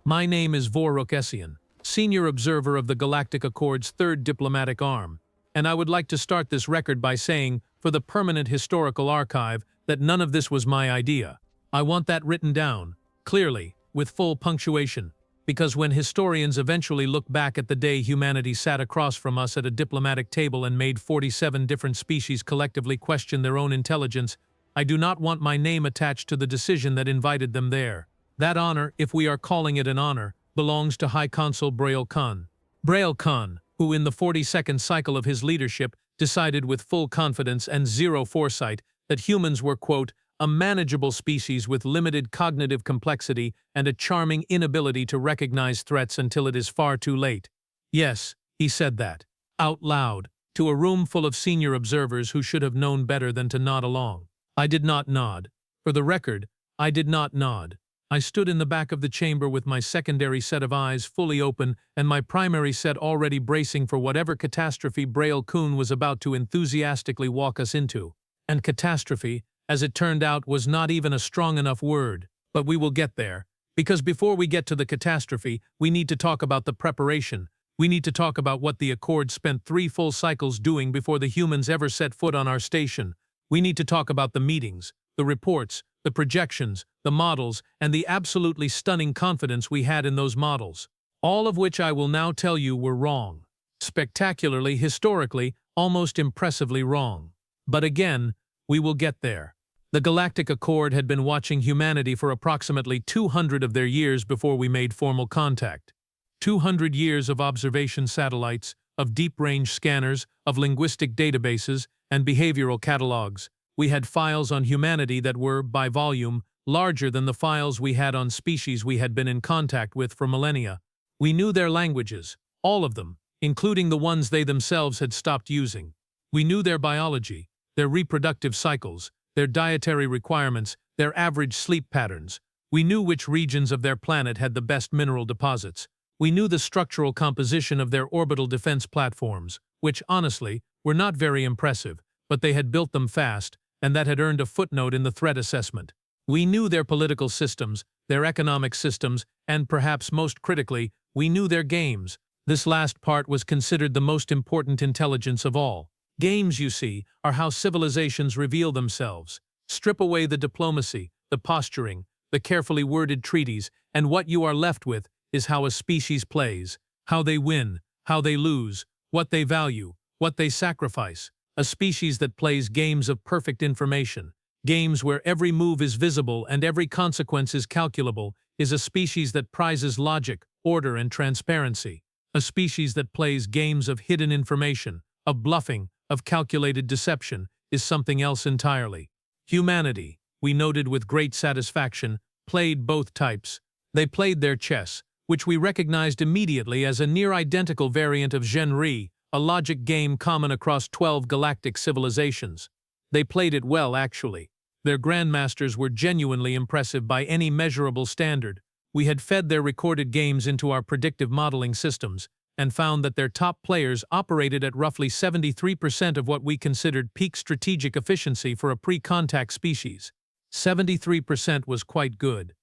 My name is Voruk Essian, Senior Observer of the Galactic Accord's third diplomatic arm, and I would like to start this record by saying, for the permanent historical archive, that none of this was my idea. I want that written down, clearly, with full punctuation, because when historians eventually look back at the day humanity sat across from us at a diplomatic table and made 47 different species collectively question their own intelligence, I do not want my name attached to the decision that invited them there. That honor, if we are calling it an honor, belongs to High Consul Braille Khan. Braille Khan, who in the 42nd cycle of his leadership decided with full confidence and zero foresight that humans were, quote, a manageable species with limited cognitive complexity and a charming inability to recognize threats until it is far too late. Yes, he said that, out loud, to a room full of senior observers who should have known better than to nod along. I did not nod. For the record, I did not nod. I stood in the back of the chamber with my secondary set of eyes fully open and my primary set already bracing for whatever catastrophe Braille Kuhn was about to enthusiastically walk us into. And catastrophe, as it turned out, was not even a strong enough word. But we will get there, because before we get to the catastrophe, we need to talk about the preparation. We need to talk about what the Accord spent 3 full cycles doing before the humans ever set foot on our station. We need to talk about the meetings, the reports, the projections, the models, and the absolutely stunning confidence we had in those models. All of which I will now tell you were wrong. Spectacularly, historically, almost impressively wrong. But again, we will get there. The Galactic Accord had been watching humanity for approximately 200 of their years before we made formal contact. 200 years of observation satellites, of deep-range scanners, of linguistic databases, and behavioral catalogs. We had files on humanity that were, by volume, larger than the files we had on species we had been in contact with for millennia. We knew their languages, all of them, including the ones they themselves had stopped using. We knew their biology, their reproductive cycles, their dietary requirements, their average sleep patterns. We knew which regions of their planet had the best mineral deposits. We knew the structural composition of their orbital defense platforms, which, honestly, were not very impressive, but they had built them fast, and that had earned a footnote in the threat assessment. We knew their political systems, their economic systems, and perhaps most critically, we knew their games. This last part was considered the most important intelligence of all. Games, you see, are how civilizations reveal themselves. Strip away the diplomacy, the posturing, the carefully worded treaties, and what you are left with is how a species plays, how they win, how they lose, what they value, what they sacrifice. A species that plays games of perfect information, games where every move is visible and every consequence is calculable, is a species that prizes logic, order, and transparency. A species that plays games of hidden information, of bluffing, of calculated deception, is something else entirely. Humanity, we noted with great satisfaction, played both types. They played their chess, which we recognized immediately as a near-identical variant of Zhenri, a logic game common across 12 galactic civilizations. They played it well, actually. Their grandmasters were genuinely impressive by any measurable standard. We had fed their recorded games into our predictive modeling systems, and found that their top players operated at roughly 73% of what we considered peak strategic efficiency for a pre-contact species. 73% was quite good.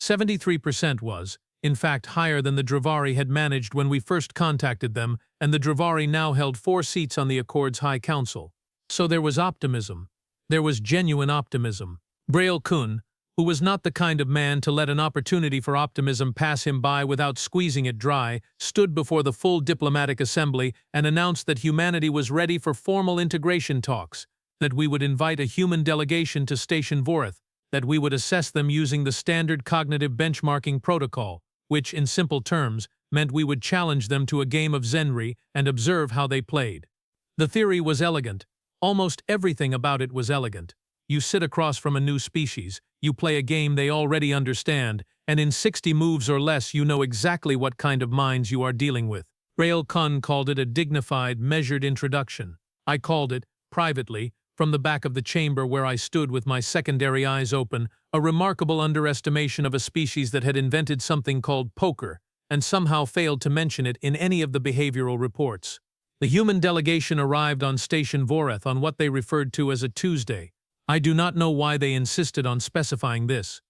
73% was, in fact, higher than the Draevic had managed when we first contacted them, and the Draevic now held 4 seats on the Accord's High Council. So there was optimism. There was genuine optimism. Braille Kuhn, who was not the kind of man to let an opportunity for optimism pass him by without squeezing it dry, stood before the full diplomatic assembly and announced that humanity was ready for formal integration talks, that we would invite a human delegation to Station Voreth, that we would assess them using the standard cognitive benchmarking protocol, which, in simple terms, meant we would challenge them to a game of Zhenri and observe how they played. The theory was elegant. Almost everything about it was elegant. You sit across from a new species, you play a game they already understand, and in 60 moves or less you know exactly what kind of minds you are dealing with. Braille Khan called it a dignified, measured introduction. I called it, privately, from the back of the chamber where I stood with my secondary eyes open, a remarkable underestimation of a species that had invented something called poker, and somehow failed to mention it in any of the behavioral reports. The human delegation arrived on Station Voreth on what they referred to as a Tuesday. I do not know why they insisted on specifying this.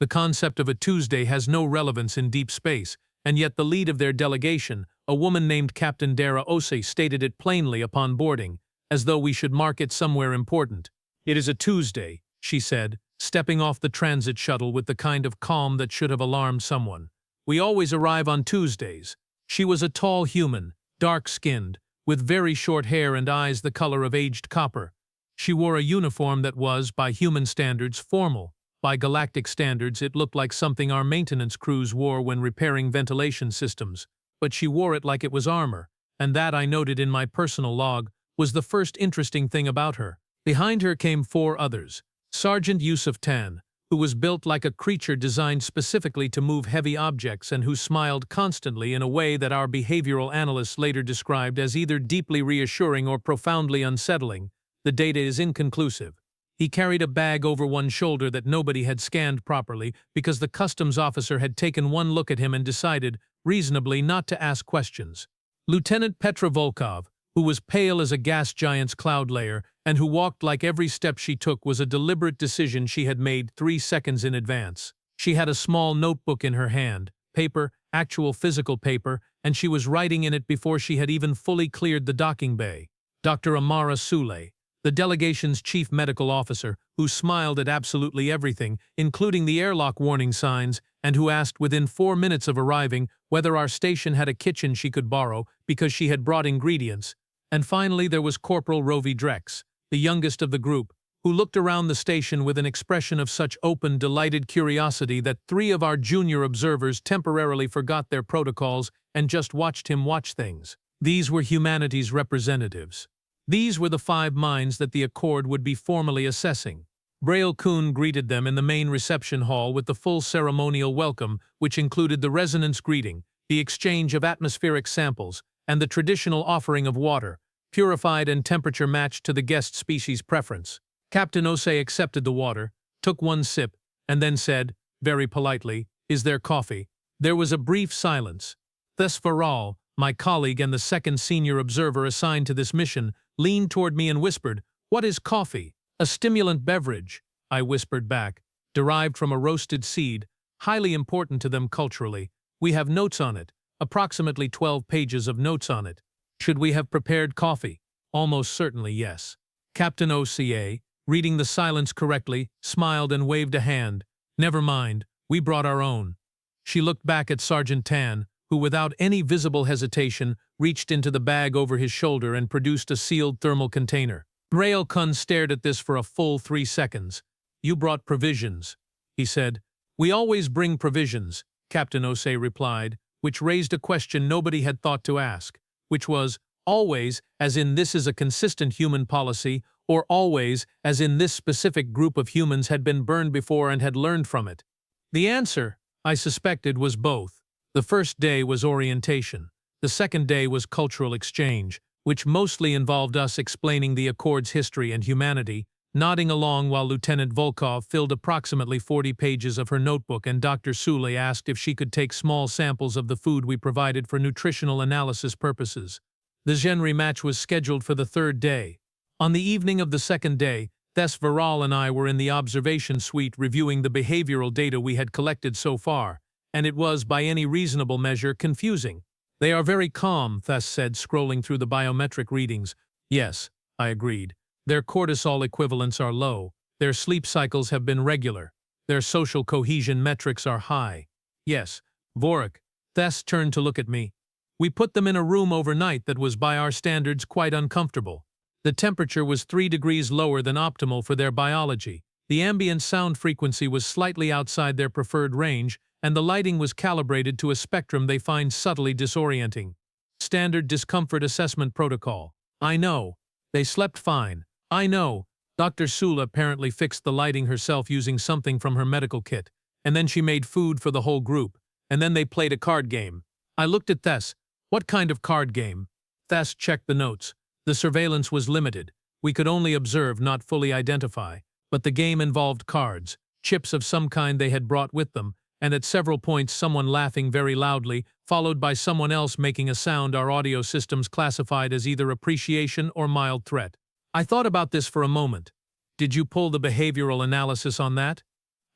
The concept of a Tuesday has no relevance in deep space, and yet the lead of their delegation, a woman named Captain Dara Ose, stated it plainly upon boarding, as though we should mark it somewhere important. "It is a Tuesday," she said, stepping off the transit shuttle with the kind of calm that should have alarmed someone. "We always arrive on Tuesdays." She was a tall human, dark-skinned, with very short hair and eyes the color of aged copper. She wore a uniform that was, by human standards, formal. By galactic standards, it looked like something our maintenance crews wore when repairing ventilation systems, but she wore it like it was armor, and that, I noted in my personal log, was the first interesting thing about her. Behind her came 4 others. Sergeant Yusuf Tan, who was built like a creature designed specifically to move heavy objects and who smiled constantly in a way that our behavioral analysts later described as either deeply reassuring or profoundly unsettling. The data is inconclusive. He carried a bag over one shoulder that nobody had scanned properly because the customs officer had taken one look at him and decided, reasonably, not to ask questions. Lieutenant Petra Volkov, who was pale as a gas giant's cloud layer and who walked like every step she took was a deliberate decision she had made 3 seconds in advance. She had a small notebook in her hand, paper, actual physical paper, and she was writing in it before she had even fully cleared the docking bay. Dr. Amara Sule, the delegation's chief medical officer, who smiled at absolutely everything, including the airlock warning signs, and who asked within 4 minutes of arriving whether our station had a kitchen she could borrow because she had brought ingredients. And finally there was Corporal Rovi Drex, the youngest of the group, who looked around the station with an expression of such open, delighted curiosity that 3 of our junior observers temporarily forgot their protocols and just watched him watch things. These were humanity's representatives. These were the 5 minds that the Accord would be formally assessing. Braille Kuhn greeted them in the main reception hall with the full ceremonial welcome, which included the resonance greeting, the exchange of atmospheric samples, and the traditional offering of water, purified and temperature-matched to the guest species' preference. Captain Ose accepted the water, took one sip, and then said, very politely, "Is there coffee?" There was a brief silence. Thus Varal, my colleague and the second senior observer assigned to this mission, leaned toward me and whispered, "What is coffee?" "A stimulant beverage," I whispered back, "derived from a roasted seed, highly important to them culturally. We have notes on it, approximately 12 pages of notes on it." Should we have prepared coffee? Almost certainly yes. Captain OCA, reading the silence correctly, smiled and waved a hand. "Never mind, we brought our own." She looked back at Sergeant Tan, who without any visible hesitation reached into the bag over his shoulder and produced a sealed thermal container. Braille Kun stared at this for a full 3 seconds. "You brought provisions," he said. "We always bring provisions," Captain Ose replied, which raised a question nobody had thought to ask, which was, always, as in this is a consistent human policy, or always, as in this specific group of humans had been burned before and had learned from it. The answer, I suspected, was both. The first day was orientation. The second day was cultural exchange, which mostly involved us explaining the Accord's history and humanity, nodding along while Lieutenant Volkov filled approximately 40 pages of her notebook and Dr. Sule asked if she could take small samples of the food we provided for nutritional analysis purposes. The Zhenri match was scheduled for the 3rd day. On the evening of the 2nd day, Thes Varal and I were in the observation suite reviewing the behavioral data we had collected so far, and it was, by any reasonable measure, confusing. "They are very calm," Thes said, scrolling through the biometric readings. "Yes," I agreed. "Their cortisol equivalents are low. Their sleep cycles have been regular. Their social cohesion metrics are high." "Yes, Vorik." Thes turned to look at me. "We put them in a room overnight that was, by our standards, quite uncomfortable. The temperature was 3 degrees lower than optimal for their biology. The ambient sound frequency was slightly outside their preferred range, and the lighting was calibrated to a spectrum they find subtly disorienting. Standard discomfort assessment protocol. I know. They slept fine. I know. Dr. Sula apparently fixed the lighting herself using something from her medical kit, and then she made food for the whole group, and then they played a card game." I looked at Thes. "What kind of card game?" Thes checked the notes. "The surveillance was limited. We could only observe, not fully identify. But the game involved cards, chips of some kind they had brought with them, and at several points someone laughing very loudly, followed by someone else making a sound our audio systems classified as either appreciation or mild threat." I thought about this for a moment. "Did you pull the behavioral analysis on that?"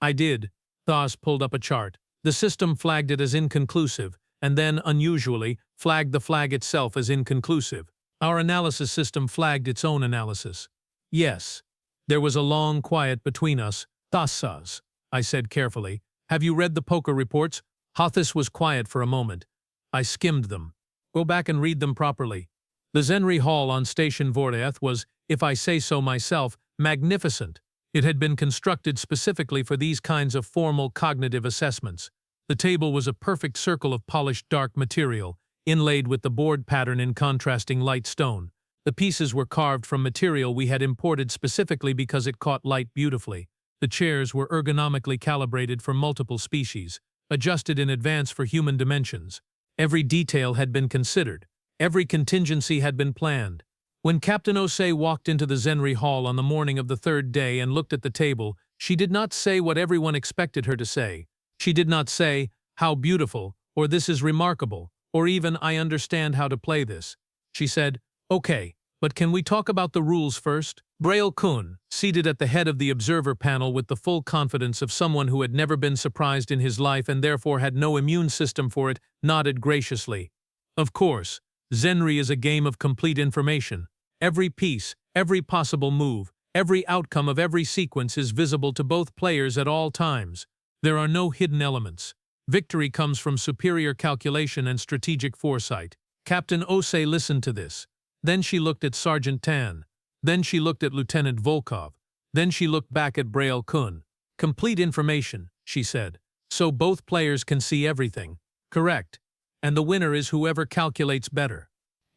"I did." Thas pulled up a chart. The system flagged it as inconclusive, and then, unusually, flagged the flag itself as inconclusive. Our analysis system flagged its own analysis. Yes. There was a long quiet between us. Thas, I said carefully. Have you read the poker reports? Hathis was quiet for a moment. I skimmed them. Go back and read them properly. The Zhenri Hall on Station Vordaeth was, if I say so myself, magnificent. It had been constructed specifically for these kinds of formal cognitive assessments. The table was a perfect circle of polished dark material, inlaid with the board pattern in contrasting light stone. The pieces were carved from material we had imported specifically because it caught light beautifully. The chairs were ergonomically calibrated for multiple species, adjusted in advance for human dimensions. Every detail had been considered. Every contingency had been planned. When Captain Osei walked into the Zhenri Hall on the morning of the third day and looked at the table, she did not say what everyone expected her to say. She did not say, "How beautiful," or "This is remarkable," or even, "I understand how to play this." She said, "Okay, but can we talk about the rules first?" Braille Kun, seated at the head of the observer panel with the full confidence of someone who had never been surprised in his life and therefore had no immune system for it, nodded graciously. Of course, Zhenri is a game of complete information. Every piece, every possible move, every outcome of every sequence is visible to both players at all times. There are no hidden elements. Victory comes from superior calculation and strategic foresight. Captain Osei listened to this. Then she looked at Sergeant Tan. Then she looked at Lieutenant Volkov. Then she looked back at Braille Kun. Complete information, she said. So both players can see everything. Correct. And the winner is whoever calculates better.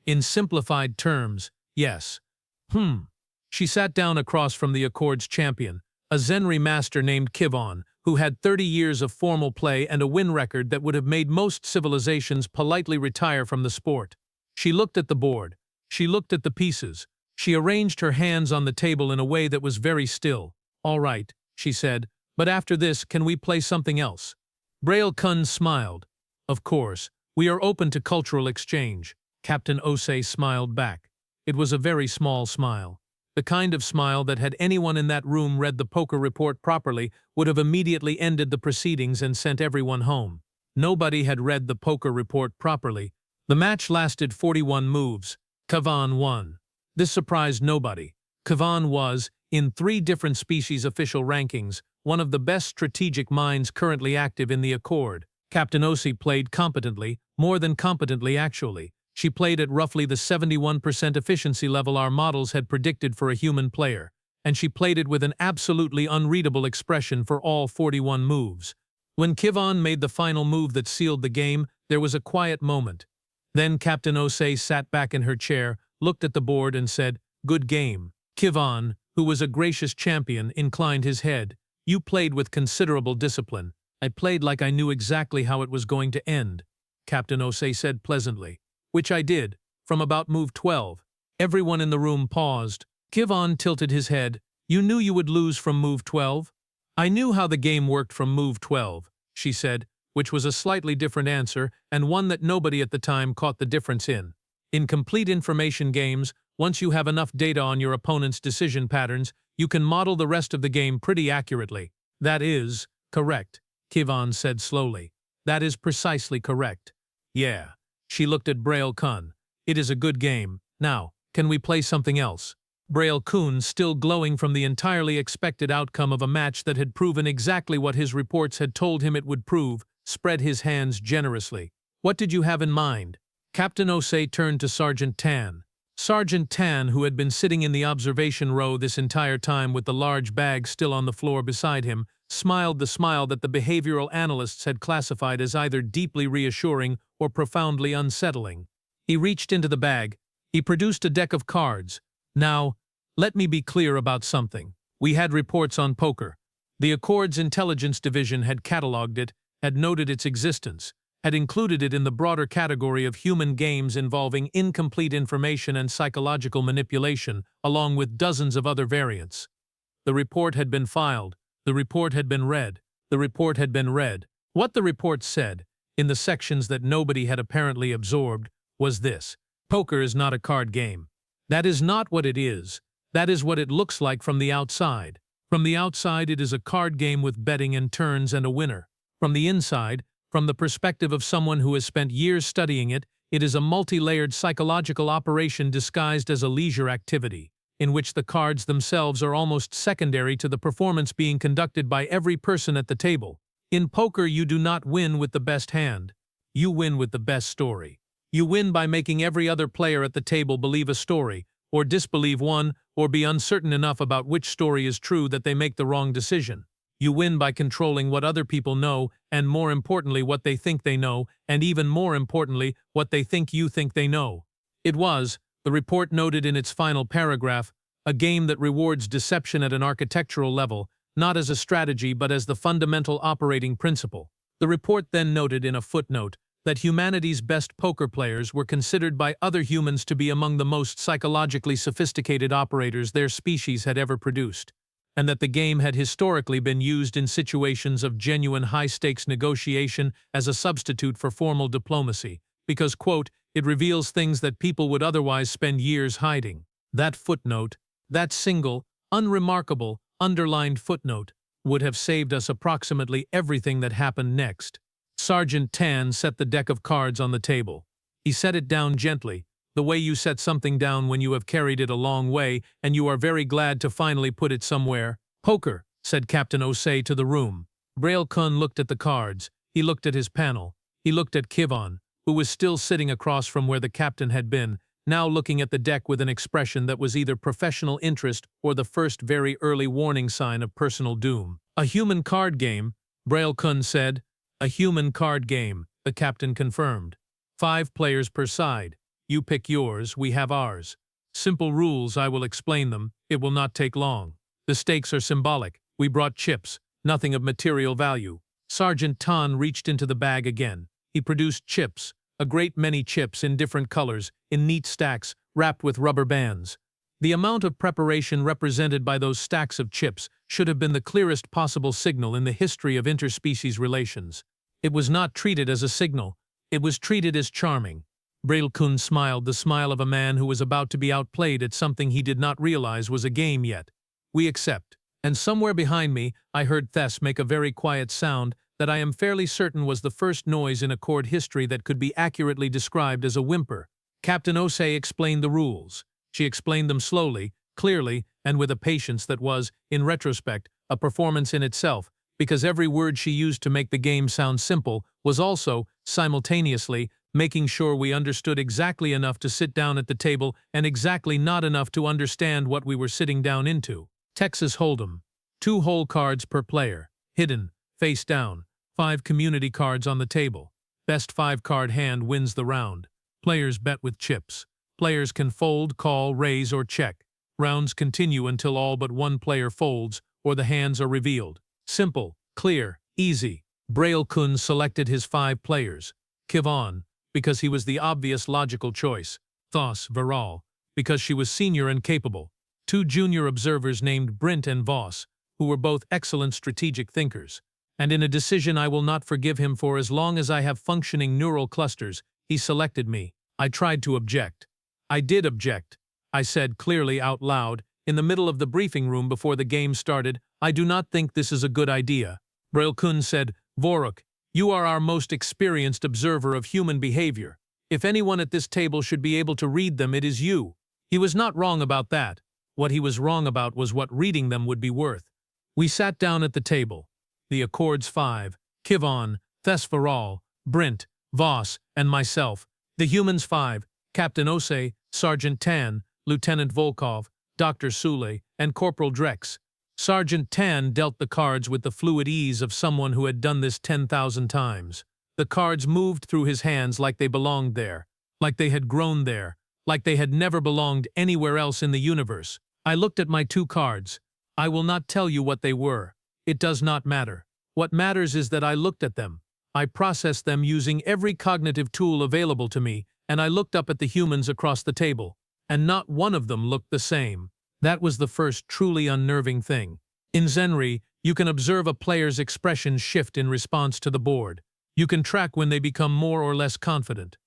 In simplified terms, yes. She sat down across from the Accord's champion, a Zhenri master named Kivon, who had 30 years of formal play and a win record that would have made most civilizations politely retire from the sport. She looked at the board. She looked at the pieces. She arranged her hands on the table in a way that was very still. "All right," she said, "but after this, can we play something else?" Braille Kun smiled. "Of course, we are open to cultural exchange." Captain Osei smiled back. It was a very small smile. The kind of smile that had anyone in that room read the poker report properly would have immediately ended the proceedings and sent everyone home. Nobody had read the poker report properly. The match lasted 41 moves. Kivon won. This surprised nobody. Kivon was, in 3 different species official rankings, one of the best strategic minds currently active in the Accord. Captain Osei played competently, more than competently actually. She played at roughly the 71% efficiency level our models had predicted for a human player, and she played it with an absolutely unreadable expression for all 41 moves. When Kivon made the final move that sealed the game, there was a quiet moment. Then Captain Osei sat back in her chair, looked at the board and said, "Good game." Kivon, who was a gracious champion, inclined his head. "You played with considerable discipline. I played like I knew exactly how it was going to end," Captain Osei said pleasantly. "Which I did, from about move 12. Everyone in the room paused. Kivon tilted his head. "You knew you would lose from move 12? "I knew how the game worked from move 12, she said, which was a slightly different answer and one that nobody at the time caught the difference in. In complete information games, once you have enough data on your opponent's decision patterns, you can model the rest of the game pretty accurately. "That is correct," Kivon said slowly. "That is precisely correct." "Yeah." She looked at Braille Kun. "It is a good game. Now, can we play something else?" Braille Kun, still glowing from the entirely expected outcome of a match that had proven exactly what his reports had told him it would prove, spread his hands generously. "What did you have in mind?" Captain Osei turned to Sergeant Tan. Sergeant Tan, who had been sitting in the observation row this entire time with the large bag still on the floor beside him, smiled the smile that the behavioral analysts had classified as either deeply reassuring or profoundly unsettling. He reached into the bag. He produced a deck of cards. "Now, let me be clear about something. We had reports on poker. The Accord's intelligence division had catalogued it, had noted its existence, had included it in the broader category of human games involving incomplete information and psychological manipulation, along with dozens of other variants. The report had been filed. The report had been read. The report had been read. What the report said, in the sections that nobody had apparently absorbed, was this: poker is not a card game. That is not what it is. That is what it looks like from the outside. From the outside, it is a card game with betting and turns and a winner. From the inside, from the perspective of someone who has spent years studying it, it is a multi-layered psychological operation disguised as a leisure activity, in which the cards themselves are almost secondary to the performance being conducted by every person at the table. In poker, you do not win with the best hand. You win with the best story. You win by making every other player at the table believe a story, or disbelieve one, or be uncertain enough about which story is true that they make the wrong decision. You win by controlling what other people know, and more importantly what they think they know, and even more importantly what they think you think they know. It was, the report noted in its final paragraph, a game that rewards deception at an architectural level, not as a strategy but as the fundamental operating principle. The report then noted in a footnote that humanity's best poker players were considered by other humans to be among the most psychologically sophisticated operators their species had ever produced, and that the game had historically been used in situations of genuine high-stakes negotiation as a substitute for formal diplomacy, because, quote, it reveals things that people would otherwise spend years hiding. That footnote, that single, unremarkable, underlined footnote, would have saved us approximately everything that happened next. Sergeant Tan set the deck of cards on the table. He set it down gently, the way you set something down when you have carried it a long way and you are very glad to finally put it somewhere. Poker, said Captain Osei to the room. Braille Kun looked at the cards. He looked at his panel. He looked at Kivon, who was still sitting across from where the captain had been, now looking at the deck with an expression that was either professional interest or the first very early warning sign of personal doom. A human card game, Braille Kun said. A human card game, the captain confirmed. 5 players per side. You pick yours, we have ours. Simple rules, I will explain them. It will not take long. The stakes are symbolic. We brought chips, nothing of material value. Sergeant Tan reached into the bag again. He produced chips, a great many chips in different colors, in neat stacks, wrapped with rubber bands. The amount of preparation represented by those stacks of chips should have been the clearest possible signal in the history of interspecies relations. It was not treated as a signal. It was treated as charming. Braille Kun smiled, the smile of a man who was about to be outplayed at something he did not realize was a game yet. We accept. And somewhere behind me, I heard Thess make a very quiet sound that I am fairly certain was the first noise in Accord history that could be accurately described as a whimper. Captain Osei explained the rules. She explained them slowly, clearly, and with a patience that was, in retrospect, a performance in itself, because every word she used to make the game sound simple was also, simultaneously, making sure we understood exactly enough to sit down at the table and exactly not enough to understand what we were sitting down into. Texas Hold'em. 2 whole cards per player. Hidden. Face down. 5 community cards on the table. Best 5-card hand wins the round. Players bet with chips. Players can fold, call, raise, or check. Rounds continue until all but one player folds or the hands are revealed. Simple, clear, easy. Braille Kun selected his 5 players. Kivon, because he was the obvious logical choice. Thos Viral, because she was senior and capable. 2 junior observers named Brint and Voss, who were both excellent strategic thinkers. And in a decision I will not forgive him for as long as I have functioning neural clusters, he selected me. I tried to object. I did object. I said clearly out loud, in the middle of the briefing room before the game started, I do not think this is a good idea. Braille Kun said, Voruk, you are our most experienced observer of human behavior. If anyone at this table should be able to read them, it is you. He was not wrong about that. What he was wrong about was what reading them would be worth. We sat down at the table. The Accord's 5, Kivon, Thess Viral, Brint, Voss, and myself. The humans 5, Captain Osei, Sergeant Tan, Lieutenant Volkov, Dr. Sule, and Corporal Drex. Sergeant Tan dealt the cards with the fluid ease of someone who had done this 10,000 times. The cards moved through his hands like they belonged there, like they had grown there, like they had never belonged anywhere else in the universe. I looked at my 2 cards. I will not tell you what they were. It does not matter. What matters is that I looked at them. I processed them using every cognitive tool available to me, and I looked up at the humans across the table, and not one of them looked the same. That was the first truly unnerving thing. In Zhenri, you can observe a player's expression shift in response to the board. You can track when they become more or less confident.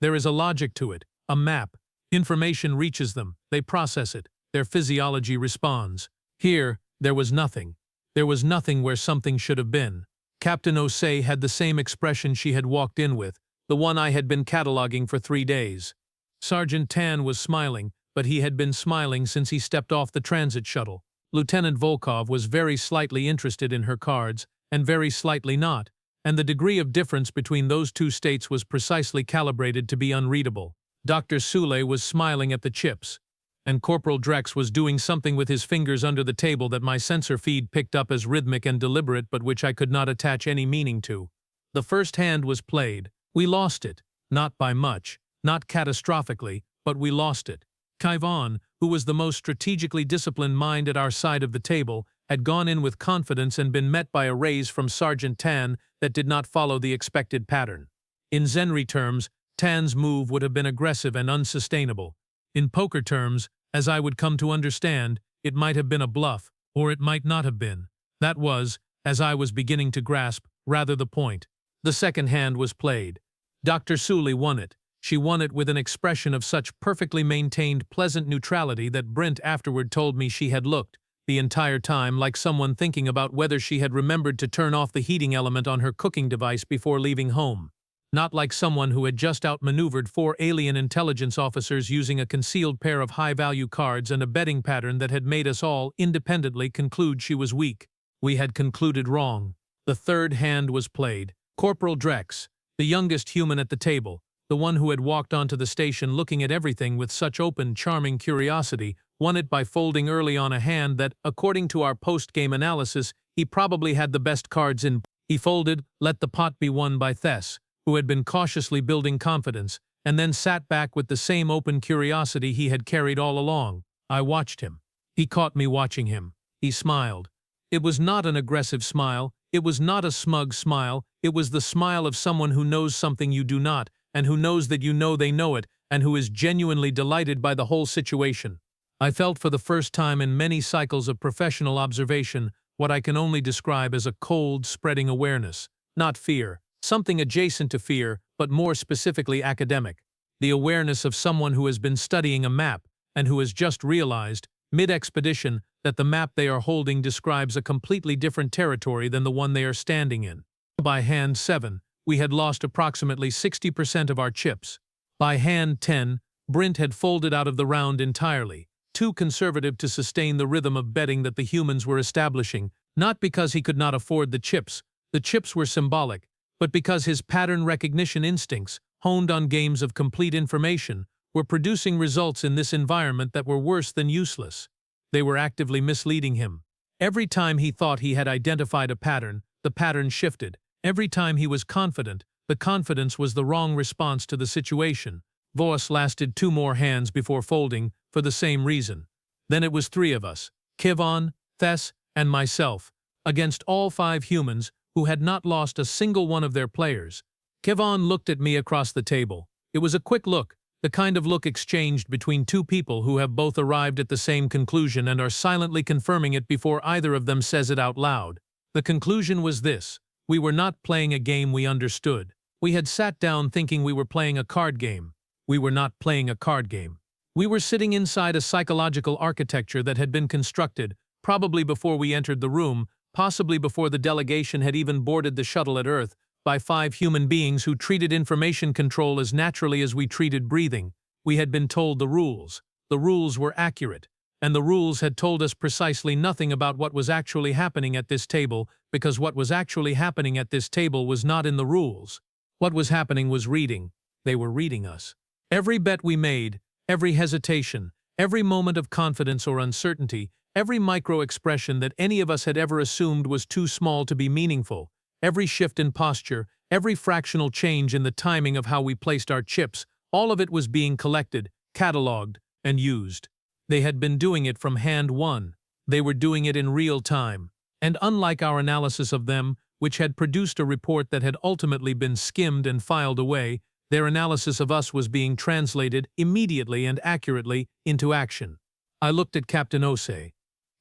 There is a logic to it, a map. Information reaches them, they process it, their physiology responds. Here, There was nothing. There was nothing where something should have been. Captain Osei had the same expression she had walked in with, the one I had been cataloging for 3 days. Sergeant Tan was smiling, but he had been smiling since he stepped off the transit shuttle. Lieutenant Volkov was very slightly interested in her cards, and very slightly not, and the degree of difference between those two states was precisely calibrated to be unreadable. Dr. Sule was smiling at the chips, and Corporal Drex was doing something with his fingers under the table that my sensor feed picked up as rhythmic and deliberate but which I could not attach any meaning to. The first hand was played. We lost it. Not by much, not catastrophically, but we lost it. Kaivan, who was the most strategically disciplined mind at our side of the table, had gone in with confidence and been met by a raise from Sergeant Tan that did not follow the expected pattern. In Zhenri terms, Tan's move would have been aggressive and unsustainable. In poker terms, as I would come to understand, it might have been a bluff, or it might not have been. That was, as I was beginning to grasp, rather the point. The second hand was played. Dr. Sule won it. She won it with an expression of such perfectly maintained pleasant neutrality that Brent afterward told me she had looked, the entire time, like someone thinking about whether she had remembered to turn off the heating element on her cooking device before leaving home. Not like someone who had just outmaneuvered 4 alien intelligence officers using a concealed pair of high-value cards and a betting pattern that had made us all, independently, conclude she was weak. We had concluded wrong. The third hand was played. Corporal Drex, the youngest human at the table, the one who had walked onto the station looking at everything with such open, charming curiosity, won it by folding early on a hand that, according to our post-game analysis, he probably had the best cards in. He folded, let the pot be won by Thess, who had been cautiously building confidence, and then sat back with the same open curiosity he had carried all along. I watched him. He caught me watching him. He smiled. It was not an aggressive smile. It was not a smug smile. It was the smile of someone who knows something you do not, and who knows that you know they know it, and who is genuinely delighted by the whole situation. I felt for the first time in many cycles of professional observation what I can only describe as a cold, spreading awareness. Not fear. Something adjacent to fear, but more specifically academic. The awareness of someone who has been studying a map, and who has just realized, mid-expedition, that the map they are holding describes a completely different territory than the one they are standing in. By hand 7, we had lost approximately 60% of our chips. By hand 10, Brint had folded out of the round entirely, too conservative to sustain the rhythm of betting that the humans were establishing, not because he could not afford the chips were symbolic, but because his pattern recognition instincts, honed on games of complete information, were producing results in this environment that were worse than useless. They were actively misleading him. Every time he thought he had identified a pattern, the pattern shifted. Every time he was confident, the confidence was the wrong response to the situation. Voss lasted 2 more hands before folding, for the same reason. Then it was 3 of us, Kivon, Thess, and myself, against all 5 humans, who had not lost a single one of their players. Kivon looked at me across the table. It was a quick look, the kind of look exchanged between 2 people who have both arrived at the same conclusion and are silently confirming it before either of them says it out loud. The conclusion was this: we were not playing a game we understood. We had sat down thinking we were playing a card game. We were not playing a card game. We were sitting inside a psychological architecture that had been constructed, probably before we entered the room, possibly before the delegation had even boarded the shuttle at Earth, by 5 human beings who treated information control as naturally as we treated breathing. We had been told the rules. The rules were accurate, and the rules had told us precisely nothing about what was actually happening at this table, because what was actually happening at this table was not in the rules. What was happening was reading. They were reading us. Every bet we made, every hesitation, every moment of confidence or uncertainty, every micro-expression that any of us had ever assumed was too small to be meaningful, every shift in posture, every fractional change in the timing of how we placed our chips, all of it was being collected, catalogued, and used. They had been doing it from hand 1. They were doing it in real time. And unlike our analysis of them, which had produced a report that had ultimately been skimmed and filed away, their analysis of us was being translated immediately and accurately into action. I looked at Captain Osei.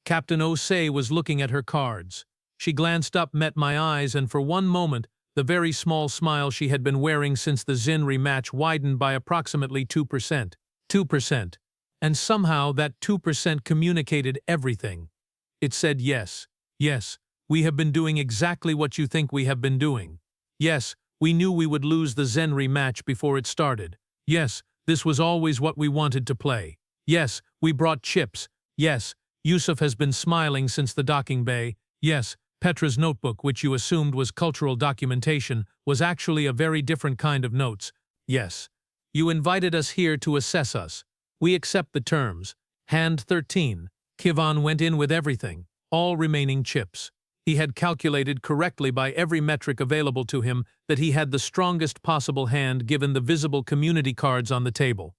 Captain Osei was looking at her cards. She glanced up, met my eyes, and for one moment, the very small smile she had been wearing since the Zhenri match widened by approximately 2%. 2%. And somehow that 2% communicated everything. It said yes. Yes, we have been doing exactly what you think we have been doing. Yes, we knew we would lose the Zhenri match before it started. Yes, this was always what we wanted to play. Yes, we brought chips. Yes, Yusuf has been smiling since the docking bay. Yes, Petra's notebook, which you assumed was cultural documentation, was actually a very different kind of notes. Yes. You invited us here to assess us. We accept the terms. Hand 13. Kivon went in with everything, all remaining chips. He had calculated correctly by every metric available to him that he had the strongest possible hand given the visible community cards on the table.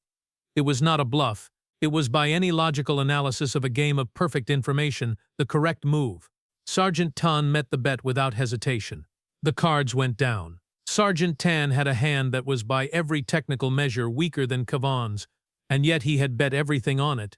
It was not a bluff. It was by any logical analysis of a game of perfect information, the correct move. Sergeant Tan met the bet without hesitation. The cards went down. Sergeant Tan had a hand that was by every technical measure weaker than Kivon's, and yet he had bet everything on it.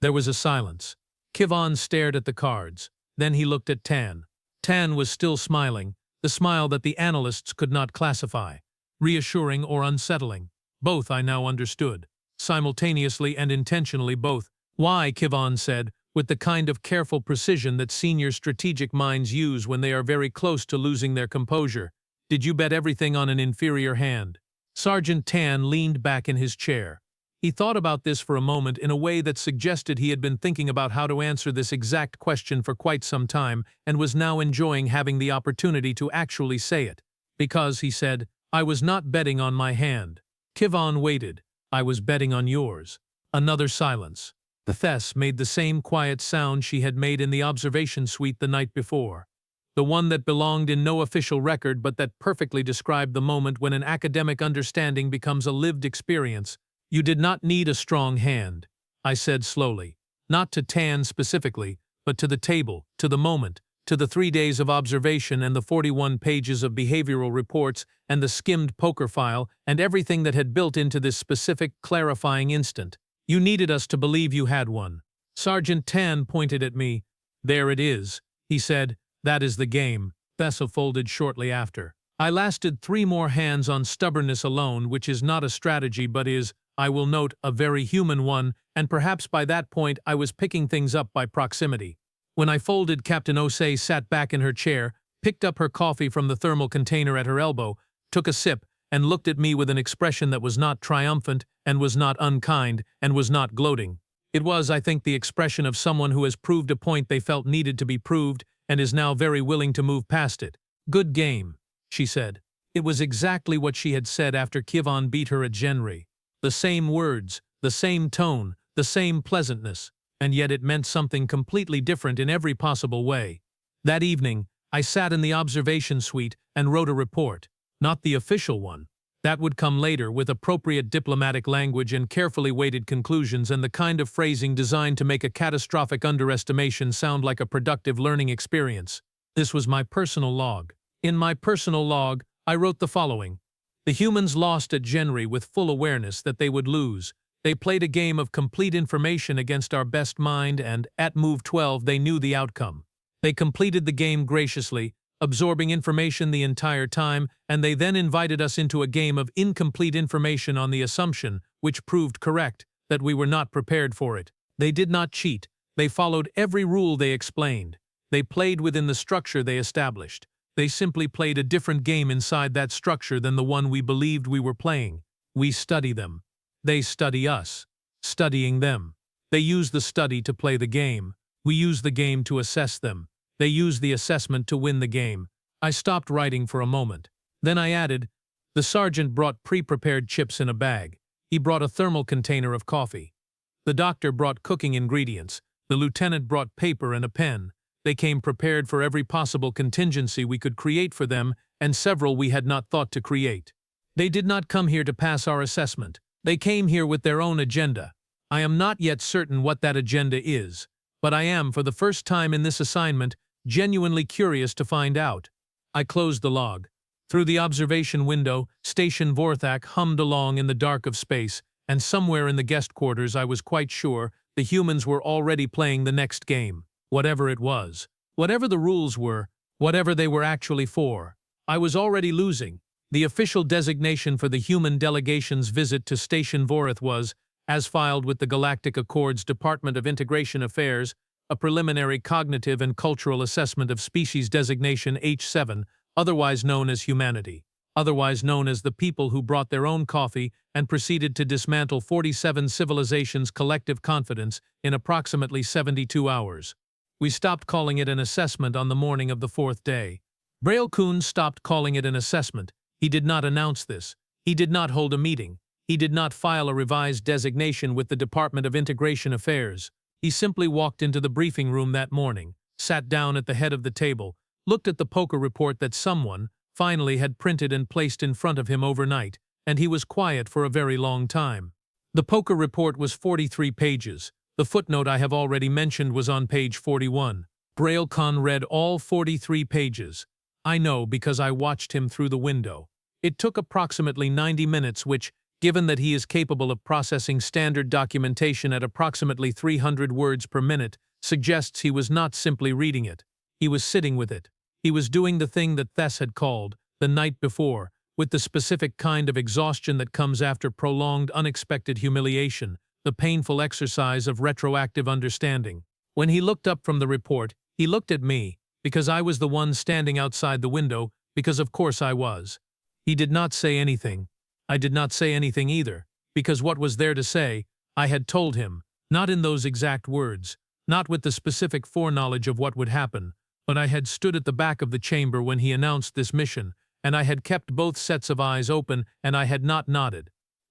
There was a silence. Kivon stared at the cards. Then he looked at Tan. Tan was still smiling, the smile that the analysts could not classify. Reassuring or unsettling. Both I now understood. Simultaneously and intentionally both. Why, Kivon said, with the kind of careful precision that senior strategic minds use when they are very close to losing their composure. Did you bet everything on an inferior hand? Sergeant Tan leaned back in his chair. He thought about this for a moment in a way that suggested he had been thinking about how to answer this exact question for quite some time and was now enjoying having the opportunity to actually say it. Because, he said, I was not betting on my hand. Kivon waited. I was betting on yours. Another silence. The Thess made the same quiet sound she had made in the observation suite the night before. The one that belonged in no official record but that perfectly described the moment when an academic understanding becomes a lived experience. You did not need a strong hand, I said slowly. Not to Tan specifically, but to the table, to the moment, to the 3 days of observation and the 41 pages of behavioral reports and the skimmed poker file and everything that had built into this specific, clarifying instant. You needed us to believe you had one. Sergeant Tan pointed at me. There it is, he said. That is the game. Thessa folded shortly after. I lasted 3 more hands on stubbornness alone, which is not a strategy but is, I will note, a very human one, and perhaps by that point I was picking things up by proximity. When I folded, Captain Osei sat back in her chair, picked up her coffee from the thermal container at her elbow, took a sip, and looked at me with an expression that was not triumphant, and was not unkind, and was not gloating. It was, I think, the expression of someone who has proved a point they felt needed to be proved, and is now very willing to move past it. Good game, she said. It was exactly what she had said after Kivon beat her at Zhenri. The same words, the same tone, the same pleasantness, and yet it meant something completely different in every possible way. That evening, I sat in the observation suite and wrote a report. Not the official one. That would come later with appropriate diplomatic language and carefully weighted conclusions and the kind of phrasing designed to make a catastrophic underestimation sound like a productive learning experience. This was my personal log. In my personal log, I wrote the following. The humans lost at Zhenri with full awareness that they would lose. They played a game of complete information against our best mind and, at move 12, they knew the outcome. They completed the game graciously, absorbing information the entire time, and they then invited us into a game of incomplete information on the assumption, which proved correct, that we were not prepared for it. They did not cheat. They followed every rule they explained. They played within the structure they established. They simply played a different game inside that structure than the one we believed we were playing. We study them. They study us. Studying them. They use the study to play the game. We use the game to assess them. They use the assessment to win the game. I stopped writing for a moment. Then I added, the sergeant brought pre-prepared chips in a bag. He brought a thermal container of coffee. The doctor brought cooking ingredients. The lieutenant brought paper and a pen. They came prepared for every possible contingency we could create for them, and several we had not thought to create. They did not come here to pass our assessment. They came here with their own agenda. I am not yet certain what that agenda is, but I am, for the first time in this assignment, genuinely curious to find out. I closed the log. Through the observation window, Station Vorthak hummed along in the dark of space, and somewhere in the guest quarters I was quite sure the humans were already playing the next game. Whatever it was. Whatever the rules were. Whatever they were actually for. I was already losing. The official designation for the human delegation's visit to Station Vorith was, as filed with the Galactic Accord's Department of Integration Affairs, a preliminary cognitive and cultural assessment of species designation H7, otherwise known as humanity, otherwise known as the people who brought their own coffee and proceeded to dismantle 47 civilizations' collective confidence in approximately 72 hours. We stopped calling it an assessment on the morning of the fourth day. Braille-kun stopped calling it an assessment. He did not announce this. He did not hold a meeting. He did not file a revised designation with the Department of Integration Affairs. He simply walked into the briefing room that morning, sat down at the head of the table, looked at the poker report that someone, finally, had printed and placed in front of him overnight, and he was quiet for a very long time. The poker report was 43 pages. The footnote I have already mentioned was on page 41. Braille-kun read all 43 pages. I know because I watched him through the window. It took approximately 90 minutes, which, given that he is capable of processing standard documentation at approximately 300 words per minute, suggests he was not simply reading it. He was sitting with it. He was doing the thing that Tess had called, the night before, with the specific kind of exhaustion that comes after prolonged, unexpected humiliation, the painful exercise of retroactive understanding. When he looked up from the report, he looked at me, because I was the one standing outside the window, because of course I was. He did not say anything. I did not say anything either, because what was there to say, I had told him, not in those exact words, not with the specific foreknowledge of what would happen, but I had stood at the back of the chamber when he announced this mission, and I had kept both sets of eyes open, and I had not nodded.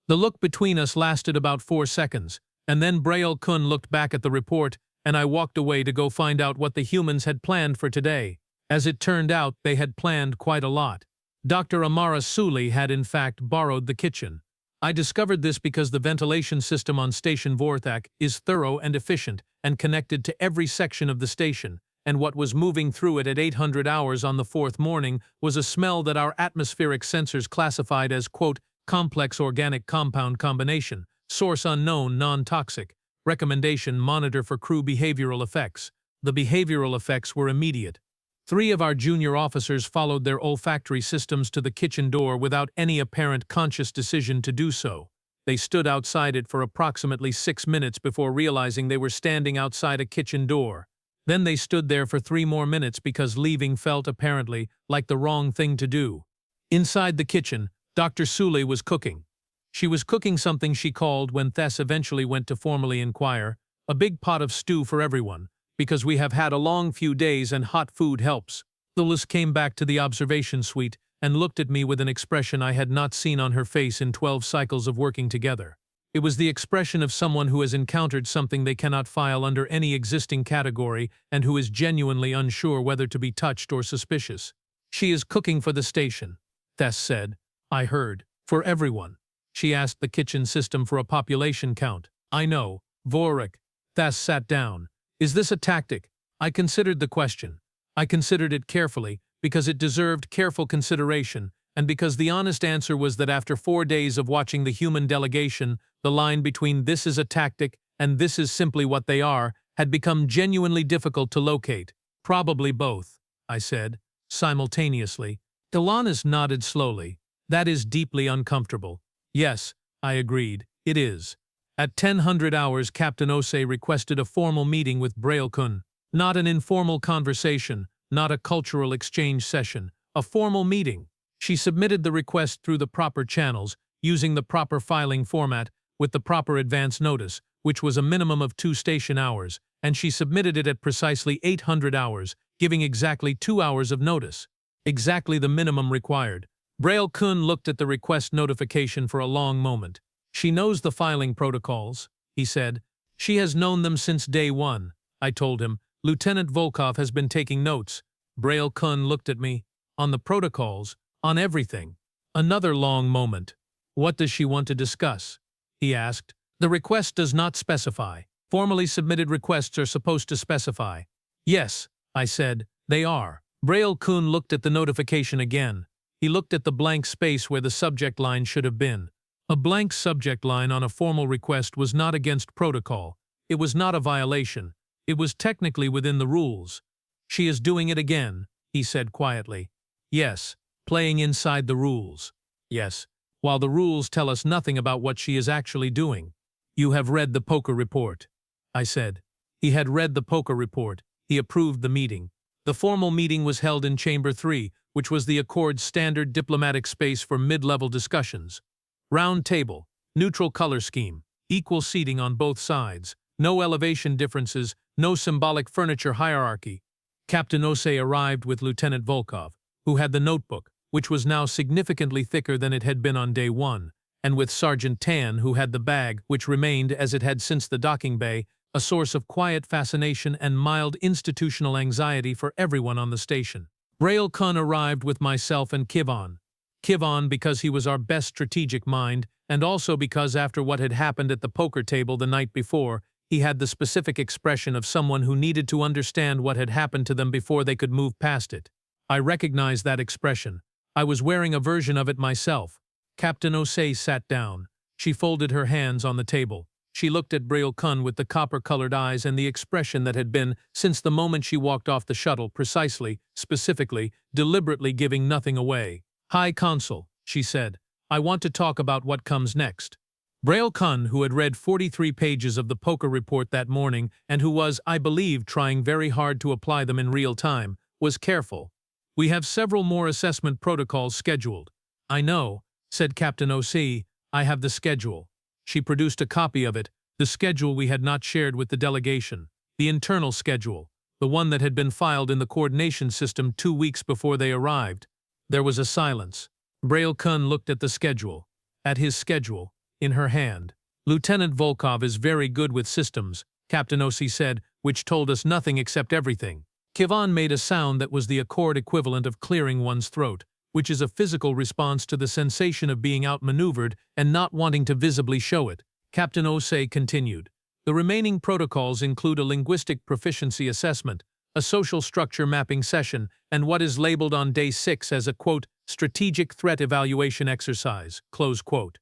The look between us lasted about 4 seconds, and then Braille-kun looked back at the report, and I walked away to go find out what the humans had planned for today. As it turned out, they had planned quite a lot. Dr. Amara Suli had in fact borrowed the kitchen. I discovered this because the ventilation system on Station Vorthak is thorough and efficient and connected to every section of the station, and what was moving through it at 800 hours on the fourth morning was a smell that our atmospheric sensors classified as, quote, complex organic compound combination, source unknown, non-toxic, recommendation monitor for crew behavioral effects. The behavioral effects were immediate. 3 of our junior officers followed their olfactory systems to the kitchen door without any apparent conscious decision to do so. They stood outside it for approximately 6 minutes before realizing they were standing outside a kitchen door. Then they stood there for 3 more minutes because leaving felt, apparently, like the wrong thing to do. Inside the kitchen, Dr. Suli was cooking. She was cooking something she called, when Tess eventually went to formally inquire, a big pot of stew for everyone, because we have had a long few days and hot food helps. Phyllis came back to the observation suite and looked at me with an expression I had not seen on her face in 12 cycles of working together. It was the expression of someone who has encountered something they cannot file under any existing category and who is genuinely unsure whether to be touched or suspicious. She is cooking for the station, Tess said. I heard. For everyone. She asked the kitchen system for a population count. I know. Vorik. Tess sat down. Is this a tactic? I considered the question. I considered it carefully, because it deserved careful consideration, and because the honest answer was that after 4 days of watching the human delegation, the line between this is a tactic and this is simply what they are had become genuinely difficult to locate. Probably both, I said, simultaneously. Delanis nodded slowly. That is deeply uncomfortable. Yes, I agreed, it is. At 1000 hours, Captain Ose requested a formal meeting with Braille-kun. Not an informal conversation, not a cultural exchange session, a formal meeting. She submitted the request through the proper channels, using the proper filing format, with the proper advance notice, which was a minimum of 2 station hours, and she submitted it at precisely 800 hours, giving exactly 2 hours of notice. Exactly the minimum required. Braille-kun looked at the request notification for a long moment. She knows the filing protocols, he said. She has known them since day 1, I told him. Lieutenant Volkov has been taking notes. Braille-kun looked at me. On the protocols, on everything. Another long moment. What does she want to discuss? He asked. The request does not specify. Formally submitted requests are supposed to specify. Yes, I said, they are. Braille-kun looked at the notification again. He looked at the blank space where the subject line should have been. A blank subject line on a formal request was not against protocol. It was not a violation. It was technically within the rules. She is doing it again, he said quietly. Yes, playing inside the rules. Yes, while the rules tell us nothing about what she is actually doing. You have read the poker report, I said. He had read the poker report. He approved the meeting. The formal meeting was held in Chamber 3, which was the Accord's standard diplomatic space for mid-level discussions. Round table, neutral color scheme, equal seating on both sides, no elevation differences, no symbolic furniture hierarchy. Captain Osei arrived with Lieutenant Volkov, who had the notebook, which was now significantly thicker than it had been on day 1, and with Sergeant Tan, who had the bag, which remained as it had since the docking bay, a source of quiet fascination and mild institutional anxiety for everyone on the station. Braille Kun arrived with myself and Kivon. Kivon because he was our best strategic mind, and also because after what had happened at the poker table the night before, he had the specific expression of someone who needed to understand what had happened to them before they could move past it. I recognized that expression. I was wearing a version of it myself. Captain Osei sat down. She folded her hands on the table. She looked at Braille Kun with the copper-colored eyes and the expression that had been, since the moment she walked off the shuttle, precisely, specifically, deliberately giving nothing away. "High Consul," she said, "I want to talk about what comes next." Braille Kun, who had read 43 pages of the poker report that morning and who was, I believe, trying very hard to apply them in real time, was careful. "We have several more assessment protocols scheduled." "I know," said Captain Osei. "I have the schedule." She produced a copy of it, the schedule we had not shared with the delegation, the internal schedule, the one that had been filed in the coordination system 2 weeks before they arrived. There was a silence. Braille Kun looked at the schedule, at his schedule, in her hand. "Lieutenant Volkov is very good with systems," Captain Osei said, "which told us nothing except everything." Kivon made a sound that was the Accord equivalent of clearing one's throat, which is a physical response to the sensation of being outmaneuvered and not wanting to visibly show it. Captain Osei continued. "The remaining protocols include a linguistic proficiency assessment, a social structure mapping session, and what is labeled on day 6 as a, quote, strategic threat evaluation exercise, close quote."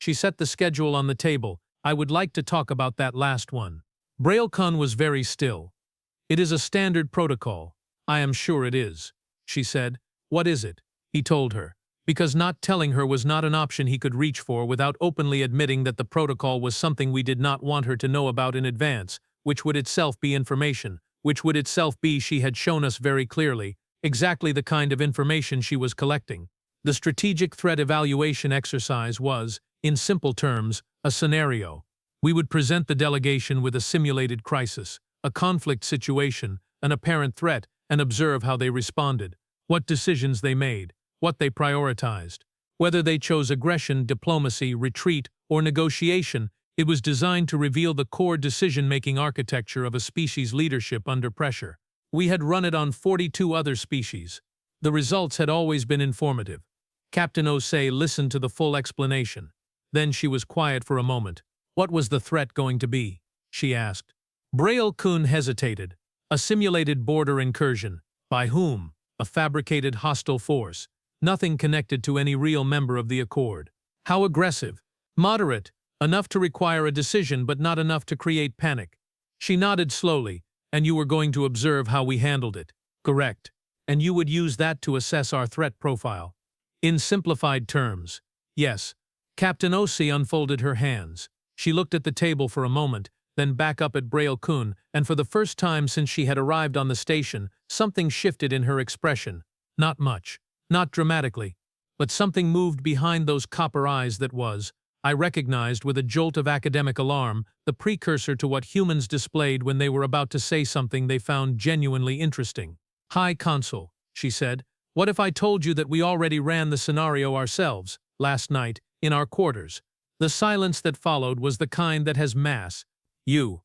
She set the schedule on the table. "I would like to talk about that last one." Braille Kun was very still. "It is a standard protocol." "I am sure it is," she said. "What is it?" He told her, because not telling her was not an option he could reach for without openly admitting that the protocol was something we did not want her to know about in advance, which would itself be information, which would itself be, she had shown us very clearly, exactly the kind of information she was collecting. The strategic threat evaluation exercise was, in simple terms, a scenario. We would present the delegation with a simulated crisis, a conflict situation, an apparent threat, and observe how they responded, what decisions they made, what they prioritized. Whether they chose aggression, diplomacy, retreat, or negotiation, it was designed to reveal the core decision-making architecture of a species' leadership under pressure. We had run it on 42 other species. The results had always been informative. Captain Osei listened to the full explanation. Then she was quiet for a moment. "What was the threat going to be?" she asked. Braille Kun hesitated. "A simulated border incursion." "By whom?" "A fabricated hostile force. Nothing connected to any real member of the Accord." "How aggressive?" "Moderate. Enough to require a decision but not enough to create panic." She nodded slowly. "And you were going to observe how we handled it." "Correct. And you would use that to assess our threat profile." "In simplified terms, yes." Captain Osei unfolded her hands. She looked at the table for a moment, then back up at Braille Kun, and for the first time since she had arrived on the station, something shifted in her expression. Not much. Not dramatically. But something moved behind those copper eyes that was, I recognized with a jolt of academic alarm, the precursor to what humans displayed when they were about to say something they found genuinely interesting. "High Consul," she said, "what if I told you that we already ran the scenario ourselves, last night, in our quarters?" The silence that followed was the kind that has mass. "You,"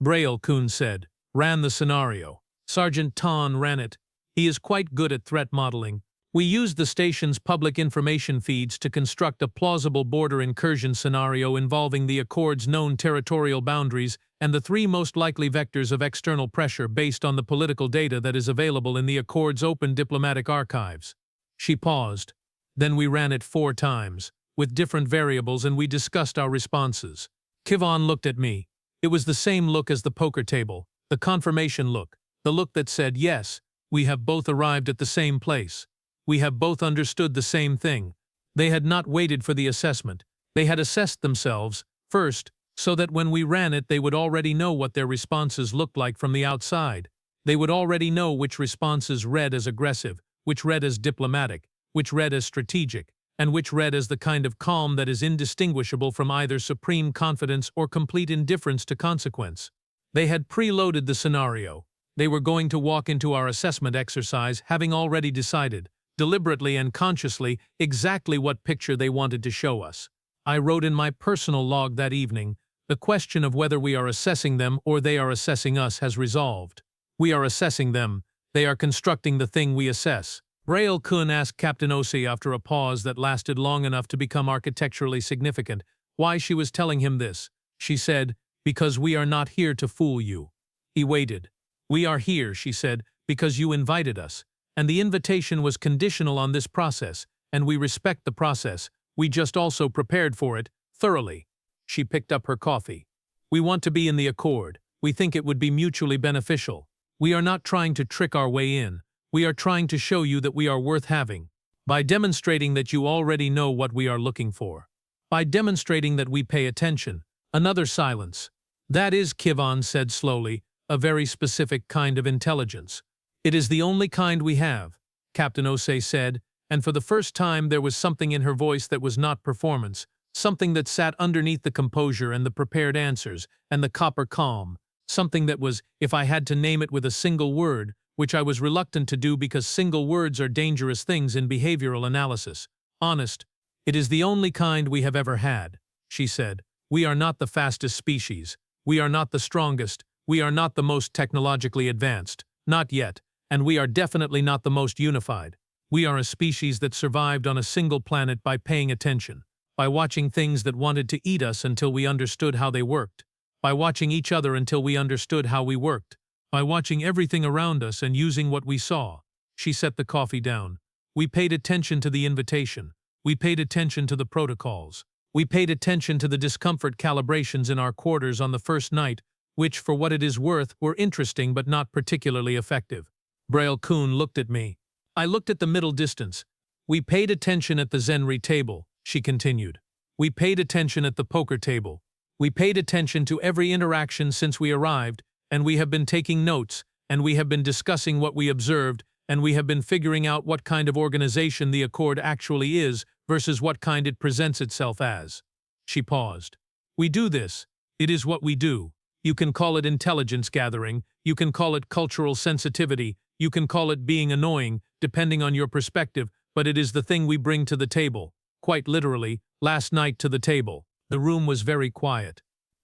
Braille Kun said, "ran the scenario. Sergeant Tan ran it. He is quite good at threat modeling. We used the station's public information feeds to construct a plausible border incursion scenario involving the Accord's known territorial boundaries and the 3 most likely vectors of external pressure based on the political data that is available in the Accord's open diplomatic archives." She paused. "Then we ran it 4 times, with different variables, and we discussed our responses." Kivon looked at me. It was the same look as the poker table, the confirmation look, the look that said, "Yes, we have both arrived at the same place. We have both understood the same thing." They had not waited for the assessment. They had assessed themselves, first, so that when we ran it they would already know what their responses looked like from the outside. They would already know which responses read as aggressive, which read as diplomatic, which read as strategic, and which read as the kind of calm that is indistinguishable from either supreme confidence or complete indifference to consequence. They had preloaded the scenario. They were going to walk into our assessment exercise having already decided, deliberately and consciously, exactly what picture they wanted to show us. I wrote in my personal log that evening, the question of whether we are assessing them or they are assessing us has resolved. We are assessing them. They are constructing the thing we assess. Braille Kun asked Captain Osei after a pause that lasted long enough to become architecturally significant why she was telling him this. She said, "Because we are not here to fool you." He waited. "We are here," she said, "because you invited us. And the invitation was conditional on this process, and we respect the process. We just also prepared for it, thoroughly." She picked up her coffee. "We want to be in the Accord. We think it would be mutually beneficial. We are not trying to trick our way in. We are trying to show you that we are worth having. By demonstrating that you already know what we are looking for. By demonstrating that we pay attention." Another silence. "That is," Kivon said slowly, "a very specific kind of intelligence." "It is the only kind we have," Captain Osei said, and for the first time there was something in her voice that was not performance, something that sat underneath the composure and the prepared answers and the copper calm, something that was, if I had to name it with a single word, which I was reluctant to do because single words are dangerous things in behavioral analysis, honest. "It is the only kind we have ever had," she said. "We are not the fastest species. We are not the strongest. We are not the most technologically advanced. Not yet. And we are definitely not the most unified. We are a species that survived on a single planet by paying attention, by watching things that wanted to eat us until we understood how they worked, by watching each other until we understood how we worked, by watching everything around us and using what we saw." She set the coffee down. "We paid attention to the invitation. We paid attention to the protocols. We paid attention to the discomfort calibrations in our quarters on the first night, which, for what it is worth, were interesting but not particularly effective." Braille Kun looked at me. I looked at the middle distance. "We paid attention at the Zhenri table," she continued. "We paid attention at the poker table. We paid attention to every interaction since we arrived, and we have been taking notes, and we have been discussing what we observed, and we have been figuring out what kind of organization the Accord actually is versus what kind it presents itself as." She paused. "We do this. It is what we do. You can call it intelligence gathering, you can call it cultural sensitivity, you can call it being annoying, depending on your perspective, but it is the thing we bring to the table. Quite literally, last night to the table." The room was very quiet.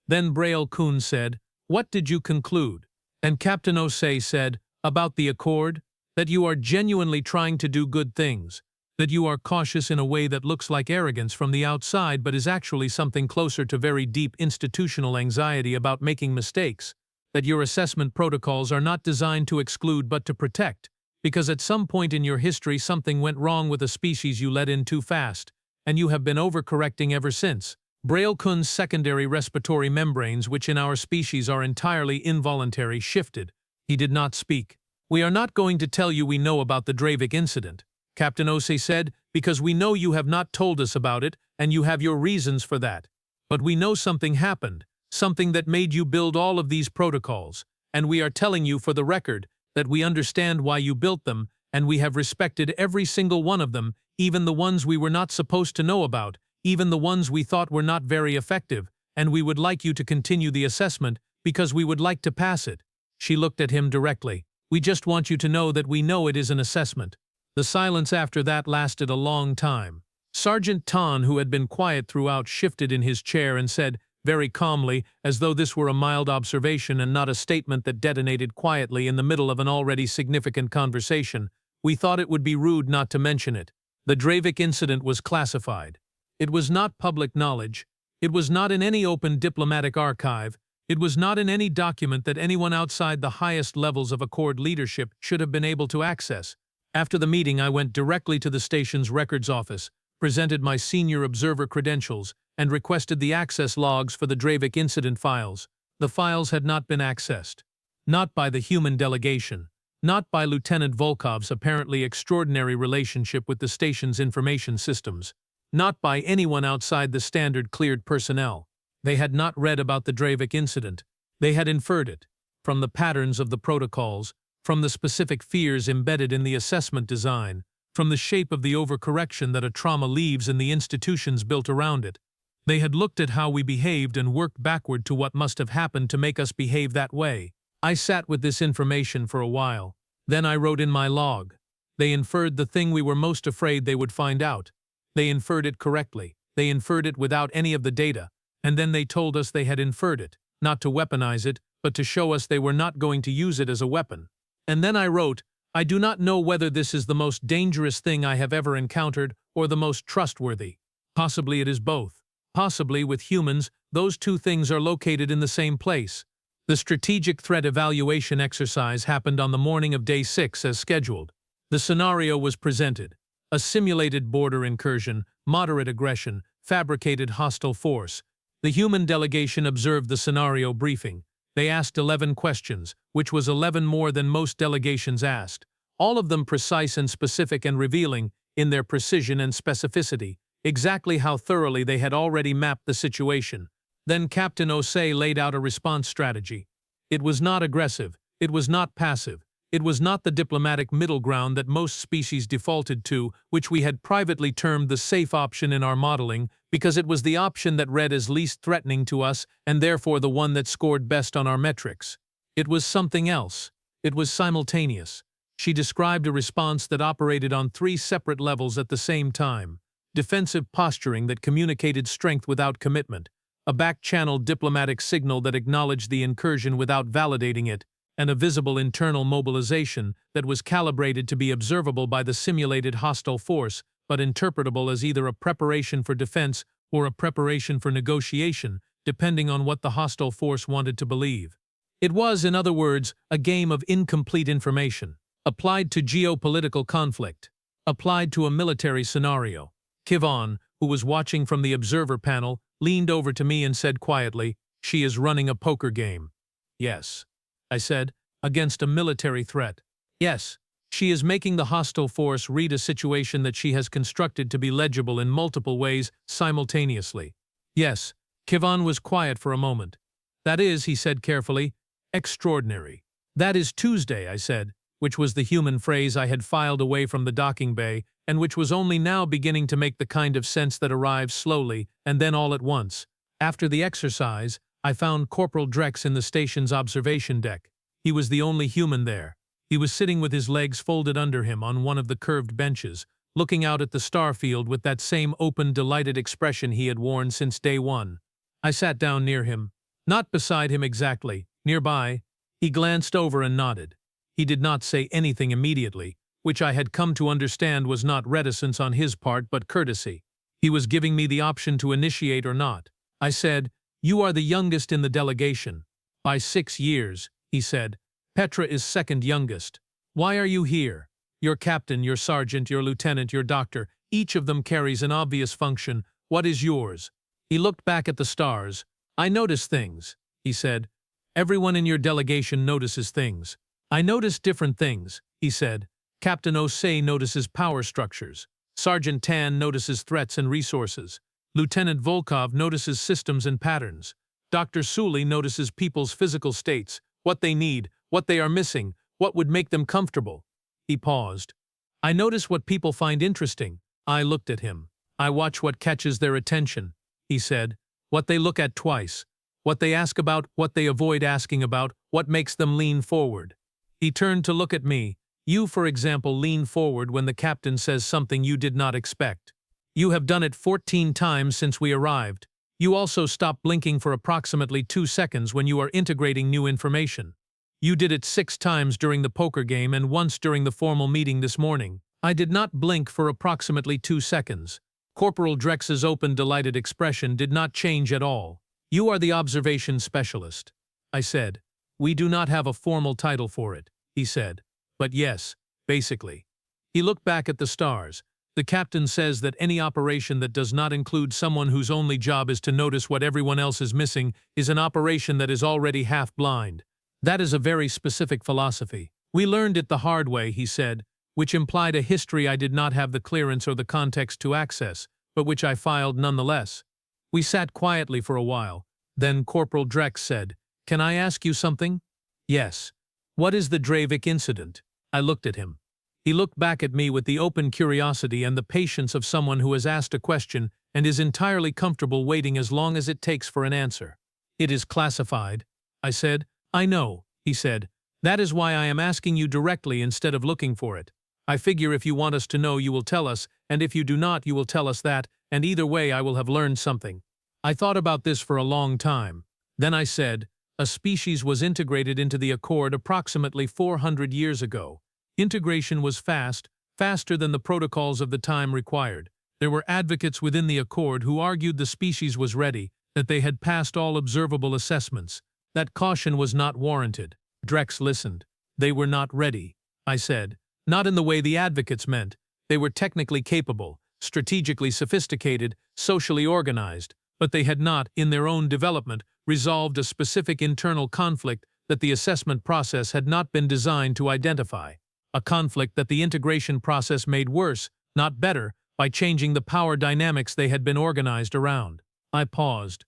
Then Braille Kun said, "What did you conclude?" And Captain Osei said, "About the Accord? That you are genuinely trying to do good things. That you are cautious in a way that looks like arrogance from the outside but is actually something closer to very deep institutional anxiety about making mistakes. That your assessment protocols are not designed to exclude but to protect, because at some point in your history something went wrong with a species you let in too fast, and you have been overcorrecting ever since." Braille Kun's secondary respiratory membranes, which in our species are entirely involuntary, shifted. He did not speak. "We are not going to tell you we know about the Draevic incident," Captain Osei said, "because we know you have not told us about it, and you have your reasons for that. But we know something happened, something that made you build all of these protocols, and we are telling you for the record that we understand why you built them, and we have respected every single one of them, even the ones we were not supposed to know about, even the ones we thought were not very effective, and we would like you to continue the assessment because we would like to pass it." She looked at him directly. "We just want you to know that we know it is an assessment." The silence after that lasted a long time. Sergeant Tan, who had been quiet throughout, shifted in his chair and said, very calmly, as though this were a mild observation and not a statement that detonated quietly in the middle of an already significant conversation, "We thought it would be rude not to mention it. The Draevic incident was classified. It was not public knowledge. It was not in any open diplomatic archive. It was not in any document that anyone outside the highest levels of Accord leadership should have been able to access. After the meeting, I went directly to the station's records office, presented my senior observer credentials, and requested the access logs for the Draevic incident files. The files had not been accessed. Not by the human delegation. Not by Lieutenant Volkov's apparently extraordinary relationship with the station's information systems. Not by anyone outside the standard cleared personnel. They had not read about the Draevic incident. They had inferred it from the patterns of the protocols, from the specific fears embedded in the assessment design, from the shape of the overcorrection that a trauma leaves in the institutions built around it. They had looked at how we behaved and worked backward to what must have happened to make us behave that way. I sat with this information for a while. Then I wrote in my log. They inferred the thing we were most afraid they would find out. They inferred it correctly. They inferred it without any of the data. And then they told us they had inferred it, not to weaponize it, but to show us they were not going to use it as a weapon. And then I wrote, I do not know whether this is the most dangerous thing I have ever encountered or the most trustworthy. Possibly it is both. Possibly, with humans, those two things are located in the same place. The strategic threat evaluation exercise happened on the morning of day 6 as scheduled. The scenario was presented. A simulated border incursion, moderate aggression, fabricated hostile force. The human delegation observed the scenario briefing. They asked 11 questions, which was 11 more than most delegations asked, all of them precise and specific and revealing, in their precision and specificity, exactly how thoroughly they had already mapped the situation. Then Captain Osei laid out a response strategy. It was not aggressive. It was not passive. It was not the diplomatic middle ground that most species defaulted to, which we had privately termed the safe option in our modeling, because it was the option that read as least threatening to us and therefore the one that scored best on our metrics. It was something else. It was simultaneous. She described a response that operated on 3 separate levels at the same time. Defensive posturing that communicated strength without commitment, a back-channeled diplomatic signal that acknowledged the incursion without validating it, and a visible internal mobilization that was calibrated to be observable by the simulated hostile force, but interpretable as either a preparation for defense or a preparation for negotiation, depending on what the hostile force wanted to believe. It was, in other words, a game of incomplete information, applied to geopolitical conflict, applied to a military scenario. Kivon, who was watching from the observer panel, leaned over to me and said quietly, "She is running a poker game." "Yes," I said, "against a military threat." "Yes, she is making the hostile force read a situation that she has constructed to be legible in multiple ways simultaneously." "Yes." Kivon was quiet for a moment. "That is," he said carefully, "extraordinary." "That is Tuesday," I said, which was the human phrase I had filed away from the docking bay, and which was only now beginning to make the kind of sense that arrives slowly and then all at once. After the exercise, I found Corporal Drex in the station's observation deck. He was the only human there. He was sitting with his legs folded under him on one of the curved benches, looking out at the star field with that same open, delighted expression he had worn since day 1. I sat down near him. Not beside him exactly, nearby. He glanced over and nodded. He did not say anything immediately, which I had come to understand was not reticence on his part but courtesy. He was giving me the option to initiate or not. I said, "You are the youngest in the delegation." "By 6 years," he said. "Petra is second youngest." "Why are you here? Your captain, your sergeant, your lieutenant, your doctor, each of them carries an obvious function. What is yours?" He looked back at the stars. "I notice things," he said. "Everyone in your delegation notices things." "I notice different things," he said. "Captain Osei notices power structures. Sergeant Tan notices threats and resources. Lieutenant Volkov notices systems and patterns. Dr. Sully notices people's physical states, what they need, what they are missing, what would make them comfortable." He paused. "I notice what people find interesting." I looked at him. "I watch what catches their attention," he said. "What they look at twice. What they ask about, what they avoid asking about, what makes them lean forward." He turned to look at me. "You, for example, lean forward when the captain says something you did not expect. You have done it 14 times since we arrived. You also stop blinking for approximately 2 seconds when you are integrating new information. You did it 6 times during the poker game and once during the formal meeting this morning." I did not blink for approximately 2 seconds. Corporal Drex's open, delighted expression did not change at all. "You are the observation specialist," I said. "We do not have a formal title for it," he said. "But yes, basically." He looked back at the stars. "The captain says that any operation that does not include someone whose only job is to notice what everyone else is missing is an operation that is already half-blind. That is a very specific philosophy. We learned it the hard way," he said, "which implied a history I did not have the clearance or the context to access, but which I filed nonetheless." We sat quietly for a while. Then Corporal Drex said, "Can I ask you something?" "Yes." "What is the Draevic incident?" I looked at him. He looked back at me with the open curiosity and the patience of someone who has asked a question and is entirely comfortable waiting as long as it takes for an answer. "It is classified," I said. "I know," he said. "That is why I am asking you directly instead of looking for it. I figure if you want us to know, you will tell us, and if you do not, you will tell us that, and either way I will have learned something." I thought about this for a long time. Then I said, "A species was integrated into the Accord approximately 400 years ago. Integration was fast, faster than the protocols of the time required. There were advocates within the Accord who argued the species was ready, that they had passed all observable assessments, that caution was not warranted." Drex listened. "They were not ready," I said. "Not in the way the advocates meant. They were technically capable, strategically sophisticated, socially organized, but they had not, in their own development, resolved a specific internal conflict that the assessment process had not been designed to identify. A conflict that the integration process made worse, not better, by changing the power dynamics they had been organized around." I paused.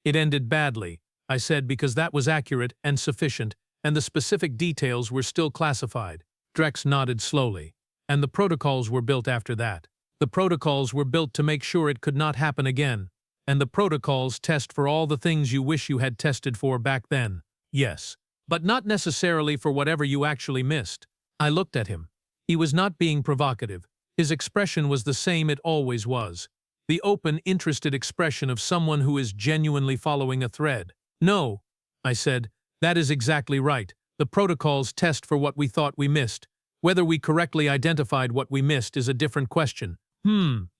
"It ended badly," I said, "because that was accurate and sufficient, and the specific details were still classified." Drex nodded slowly. "And the protocols were built after that. The protocols were built to make sure it could not happen again. And the protocols test for all the things you wish you had tested for back then. Yes. But not necessarily for whatever you actually missed." I looked at him. He was not being provocative. His expression was the same it always was. The open, interested expression of someone who is genuinely following a thread. "No," I said, "that is exactly right. The protocols test for what we thought we missed. Whether we correctly identified what we missed is a different question."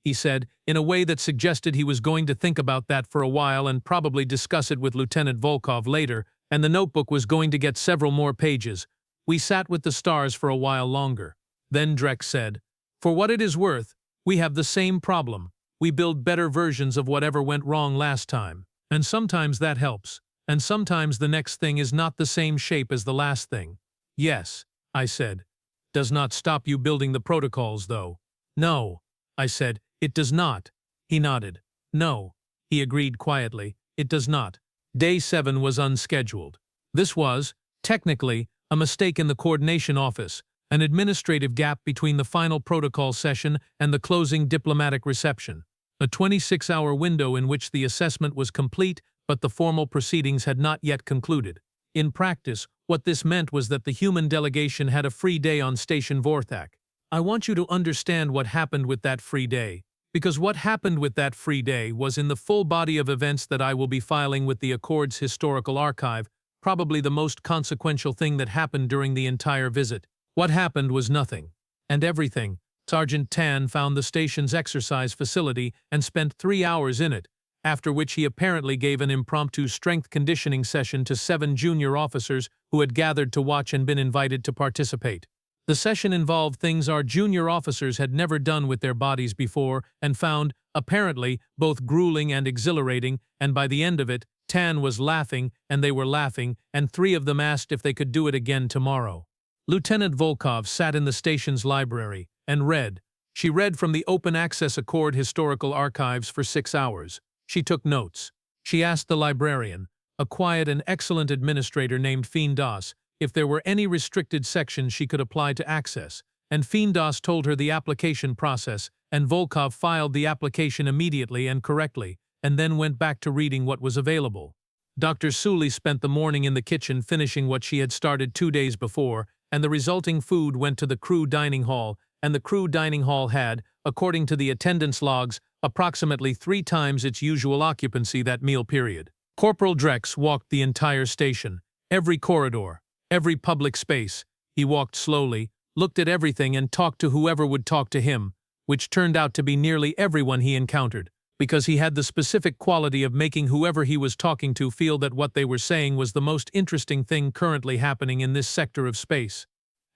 He said, in a way that suggested he was going to think about that for a while and probably discuss it with Lieutenant Volkov later, and the notebook was going to get several more pages. We sat with the stars for a while longer. Then Drex said, "For what it is worth, we have the same problem. We build better versions of whatever went wrong last time. And sometimes that helps. And sometimes the next thing is not the same shape as the last thing." "Yes," I said. "Does not stop you building the protocols, though." "No," I said, "it does not." He nodded. "No," he agreed quietly, "it does not." Day 7 was unscheduled. This was, technically, a mistake in the coordination office, an administrative gap between the final protocol session and the closing diplomatic reception. A 26-hour window in which the assessment was complete, but the formal proceedings had not yet concluded. In practice, what this meant was that the human delegation had a free day on Station Vorthak. I want you to understand what happened with that free day, because what happened with that free day was in the full body of events that I will be filing with the Accord's historical archive, probably the most consequential thing that happened during the entire visit. What happened was nothing. And everything. Sergeant Tan found the station's exercise facility and spent 3 hours in it, after which he apparently gave an impromptu strength conditioning session to 7 junior officers who had gathered to watch and been invited to participate. The session involved things our junior officers had never done with their bodies before and found, apparently, both grueling and exhilarating, and by the end of it, Tan was laughing, and they were laughing, and 3 of them asked if they could do it again tomorrow. Lieutenant Volkov sat in the station's library and read. She read from the Open Access Accord historical archives for 6 hours. She took notes. She asked the librarian, a quiet and excellent administrator named Fiendas, if there were any restricted sections she could apply to access, and Fiendas told her the application process, and Volkov filed the application immediately and correctly, and then went back to reading what was available. Dr. Sully spent the morning in the kitchen finishing what she had started 2 days before, and the resulting food went to the crew dining hall, and the crew dining hall had, according to the attendance logs, approximately 3 times its usual occupancy that meal period. Corporal Drex walked the entire station, every corridor, every public space. He walked slowly, looked at everything and talked to whoever would talk to him, which turned out to be nearly everyone he encountered, because he had the specific quality of making whoever he was talking to feel that what they were saying was the most interesting thing currently happening in this sector of space.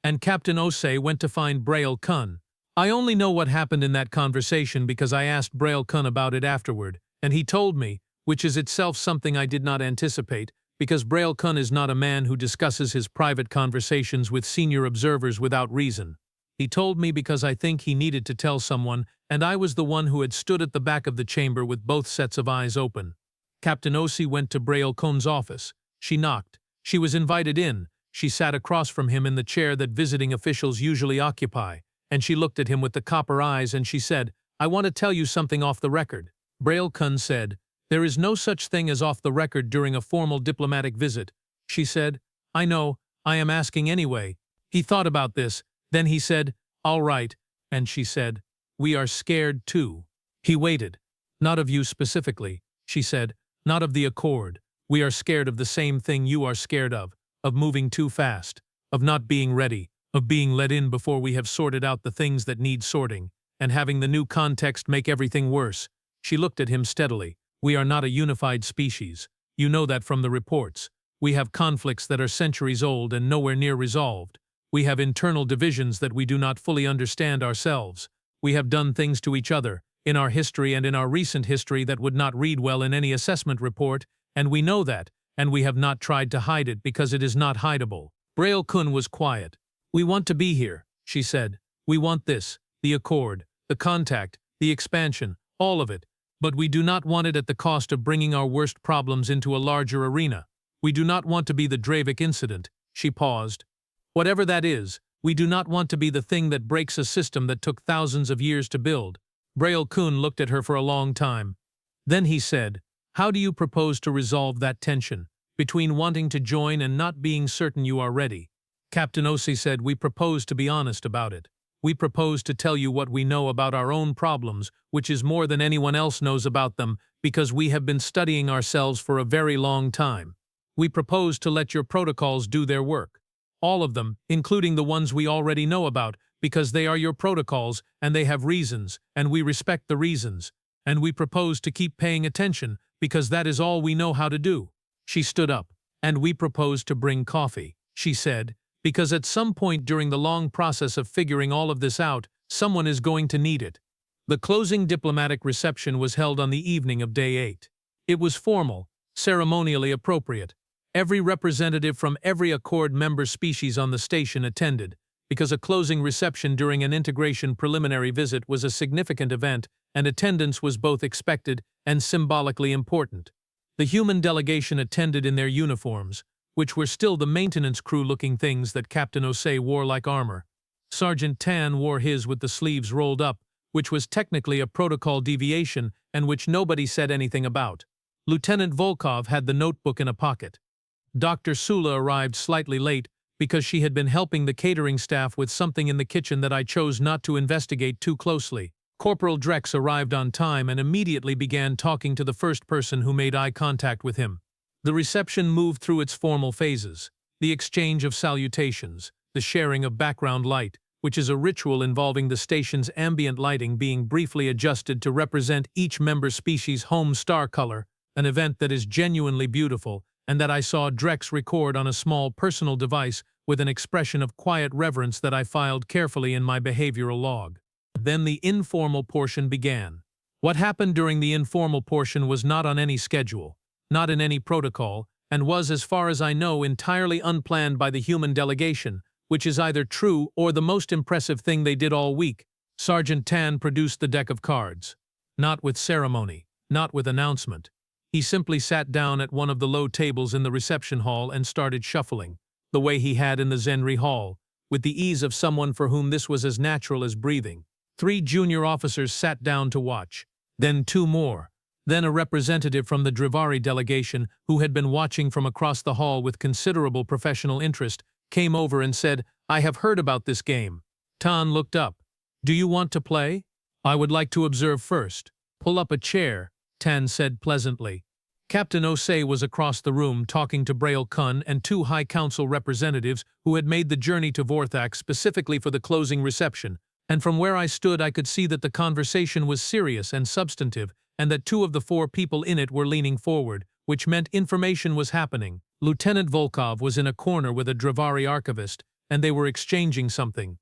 And Captain Osei went to find Braille Kun. I only know what happened in that conversation because I asked Braille Kun about it afterward, and he told me, which is itself something I did not anticipate, because Braille Kun is not a man who discusses his private conversations with senior observers without reason. He told me because I think he needed to tell someone, and I was the one who had stood at the back of the chamber with both sets of eyes open. Captain Osi went to Braille Kuhn's office. She knocked. She was invited in. She sat across from him in the chair that visiting officials usually occupy, and she looked at him with the copper eyes and she said, "I want to tell you something off the record." Braille Kuhn said, "There is no such thing as off the record during a formal diplomatic visit." She said, "I know, I am asking anyway." He thought about this, then he said, "All right," and she said, "We are scared too." He waited. "Not of you specifically," she said, "not of the Accord. We are scared of the same thing you are scared of moving too fast, of not being ready, of being let in before we have sorted out the things that need sorting, and having the new context make everything worse." She looked at him steadily. "We are not a unified species. You know that from the reports. We have conflicts that are centuries old and nowhere near resolved. We have internal divisions that we do not fully understand ourselves. We have done things to each other, in our history and in our recent history, that would not read well in any assessment report, and we know that, and we have not tried to hide it because it is not hideable." Braille Kuhn was quiet. "We want to be here," she said. "We want this, the Accord, the contact, the expansion, all of it. But we do not want it at the cost of bringing our worst problems into a larger arena. We do not want to be the Draevic incident." She paused. "Whatever that is, we do not want to be the thing that breaks a system that took thousands of years to build." Braille Kuhn looked at her for a long time. Then he said, "How do you propose to resolve that tension between wanting to join and not being certain you are ready?" Captain Osi said, "We propose to be honest about it. We propose to tell you what we know about our own problems, which is more than anyone else knows about them, because we have been studying ourselves for a very long time. We propose to let your protocols do their work. All of them, including the ones we already know about, because they are your protocols and they have reasons, and we respect the reasons. And we propose to keep paying attention, because that is all we know how to do." She stood up. "And we propose to bring coffee," she said, "because at some point during the long process of figuring all of this out, someone is going to need it." The closing diplomatic reception was held on the evening of day 8. It was formal, ceremonially appropriate. Every representative from every Accord member species on the station attended, because a closing reception during an integration preliminary visit was a significant event, and attendance was both expected and symbolically important. The human delegation attended in their uniforms, which were still the maintenance crew-looking things that Captain Osei wore like armor. Sergeant Tan wore his with the sleeves rolled up, which was technically a protocol deviation and which nobody said anything about. Lieutenant Volkov had the notebook in a pocket. Dr. Sula arrived slightly late because she had been helping the catering staff with something in the kitchen that I chose not to investigate too closely. Corporal Drex arrived on time and immediately began talking to the first person who made eye contact with him. The reception moved through its formal phases: the exchange of salutations, the sharing of background light, which is a ritual involving the station's ambient lighting being briefly adjusted to represent each member species' home star color, an event that is genuinely beautiful, and that I saw Drex record on a small personal device with an expression of quiet reverence that I filed carefully in my behavioral log. Then the informal portion began. What happened during the informal portion was not on any schedule, not in any protocol, and was, as far as I know, entirely unplanned by the human delegation, which is either true or the most impressive thing they did all week. Sergeant Tan produced the deck of cards. Not with ceremony, not with announcement. He simply sat down at one of the low tables in the reception hall and started shuffling, the way he had in the Zhenri hall, with the ease of someone for whom this was as natural as breathing. 3 junior officers sat down to watch, then 2 more. Then a representative from the Draevic delegation, who had been watching from across the hall with considerable professional interest, came over and said, "I have heard about this game." Tan looked up. "Do you want to play?" "I would like to observe first." "Pull up a chair," Tan said pleasantly. Captain Osei was across the room talking to Braille Kuhn and 2 High Council representatives who had made the journey to Vorthak specifically for the closing reception, and from where I stood I could see that the conversation was serious and substantive, and that 2 of the 4 people in it were leaning forward, which meant information was happening. Lieutenant Volkov was in a corner with a Draevic archivist, and they were exchanging something.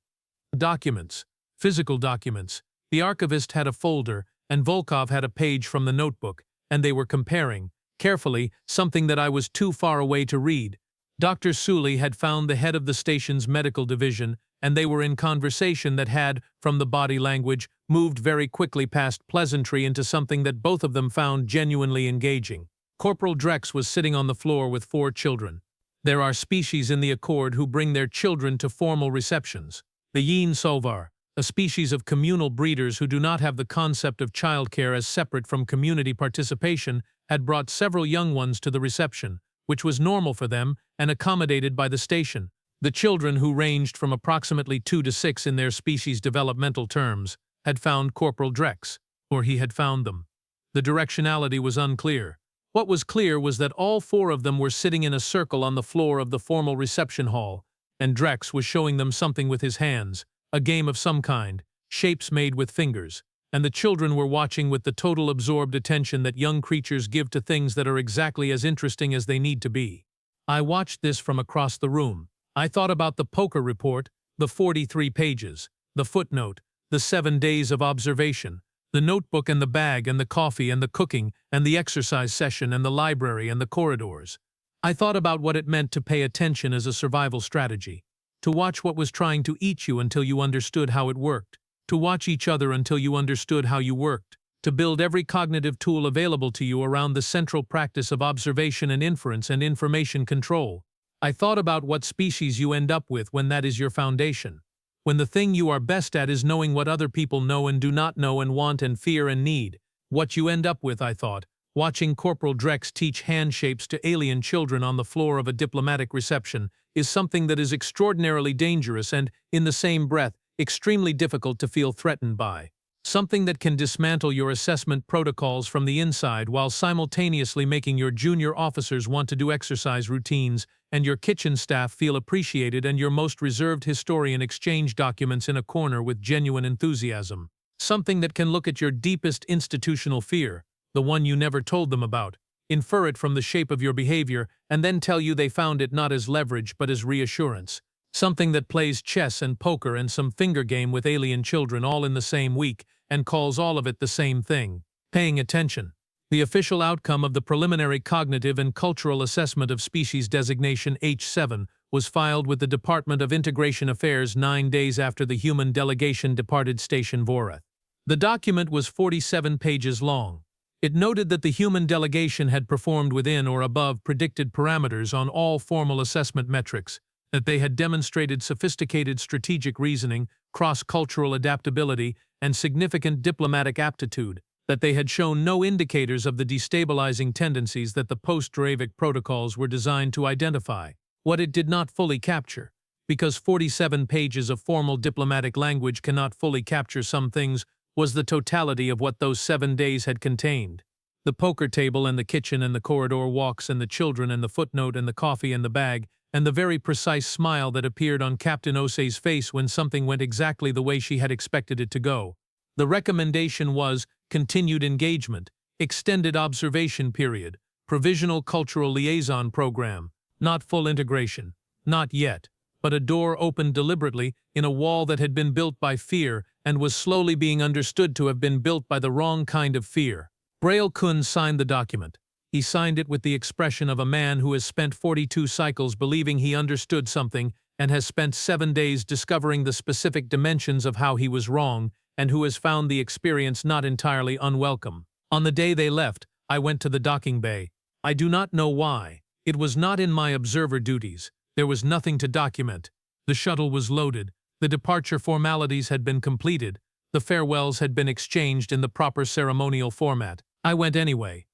Documents. Physical documents. The archivist had a folder, and Volkov had a page from the notebook, and they were comparing, carefully, something that I was too far away to read. Dr. Sully had found the head of the station's medical division, and they were in conversation that had, from the body language, moved very quickly past pleasantry into something that both of them found genuinely engaging. Corporal Drex was sitting on the floor with 4 children. There are species in the Accord who bring their children to formal receptions. The Yin Sovar, a species of communal breeders who do not have the concept of childcare as separate from community participation, had brought several young ones to the reception, which was normal for them and accommodated by the station. The children, who ranged from approximately 2 to 6 in their species' developmental terms, had found Corporal Drex, or he had found them. The directionality was unclear. What was clear was that all 4 of them were sitting in a circle on the floor of the formal reception hall, and Drex was showing them something with his hands, a game of some kind, shapes made with fingers, and the children were watching with the total absorbed attention that young creatures give to things that are exactly as interesting as they need to be. I watched this from across the room. I thought about the poker report, the 43 pages, the footnote, the 7 days of observation, the notebook and the bag and the coffee and the cooking and the exercise session and the library and the corridors. I thought about what it meant to pay attention as a survival strategy, to watch what was trying to eat you until you understood how it worked, to watch each other until you understood how you worked, to build every cognitive tool available to you around the central practice of observation and inference and information control. I thought about what species you end up with when that is your foundation. When the thing you are best at is knowing what other people know and do not know and want and fear and need. What you end up with, I thought, watching Corporal Drex teach hand shapes to alien children on the floor of a diplomatic reception, is something that is extraordinarily dangerous and, in the same breath, extremely difficult to feel threatened by. Something that can dismantle your assessment protocols from the inside while simultaneously making your junior officers want to do exercise routines and your kitchen staff feel appreciated and your most reserved historian exchange documents in a corner with genuine enthusiasm. Something that can look at your deepest institutional fear, the one you never told them about, infer it from the shape of your behavior, and then tell you they found it not as leverage but as reassurance. Something that plays chess and poker and some finger game with alien children all in the same week and calls all of it the same thing. Paying attention. The official outcome of the preliminary cognitive and cultural assessment of species designation H7 was filed with the Department of Integration Affairs 9 days after the human delegation departed Station Vorath. The document was 47 pages long. It noted that the human delegation had performed within or above predicted parameters on all formal assessment metrics, that they had demonstrated sophisticated strategic reasoning, cross-cultural adaptability, and significant diplomatic aptitude, that they had shown no indicators of the destabilizing tendencies that the post-Draevic protocols were designed to identify. What it did not fully capture, because 47 pages of formal diplomatic language cannot fully capture some things, was the totality of what those 7 days had contained. The poker table and the kitchen and the corridor walks and the children and the footnote and the coffee and the bag, and the very precise smile that appeared on Captain Osei's face when something went exactly the way she had expected it to go. The recommendation was continued engagement, extended observation period, provisional cultural liaison program, not full integration, not yet, but a door opened deliberately in a wall that had been built by fear and was slowly being understood to have been built by the wrong kind of fear. Braille Kun signed the document. He signed it with the expression of a man who has spent 42 cycles believing he understood something and has spent 7 days discovering the specific dimensions of how he was wrong and who has found the experience not entirely unwelcome. On the day they left, I went to the docking bay. I do not know why. It was not in my observer duties. There was nothing to document. The shuttle was loaded. The departure formalities had been completed. The farewells had been exchanged in the proper ceremonial format. I went anyway.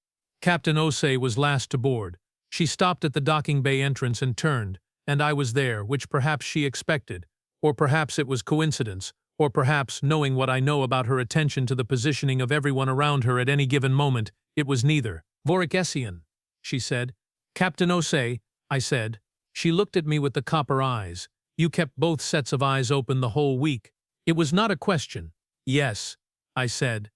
Captain Osei was last to board. She stopped at the docking bay entrance and turned, and I was there, which perhaps she expected, or perhaps it was coincidence, or perhaps, knowing what I know about her attention to the positioning of everyone around her at any given moment, it was neither. Voricessian, she said. Captain Osei, I said. She looked at me with the copper eyes. You kept both sets of eyes open the whole week. It was not a question. Yes, I said.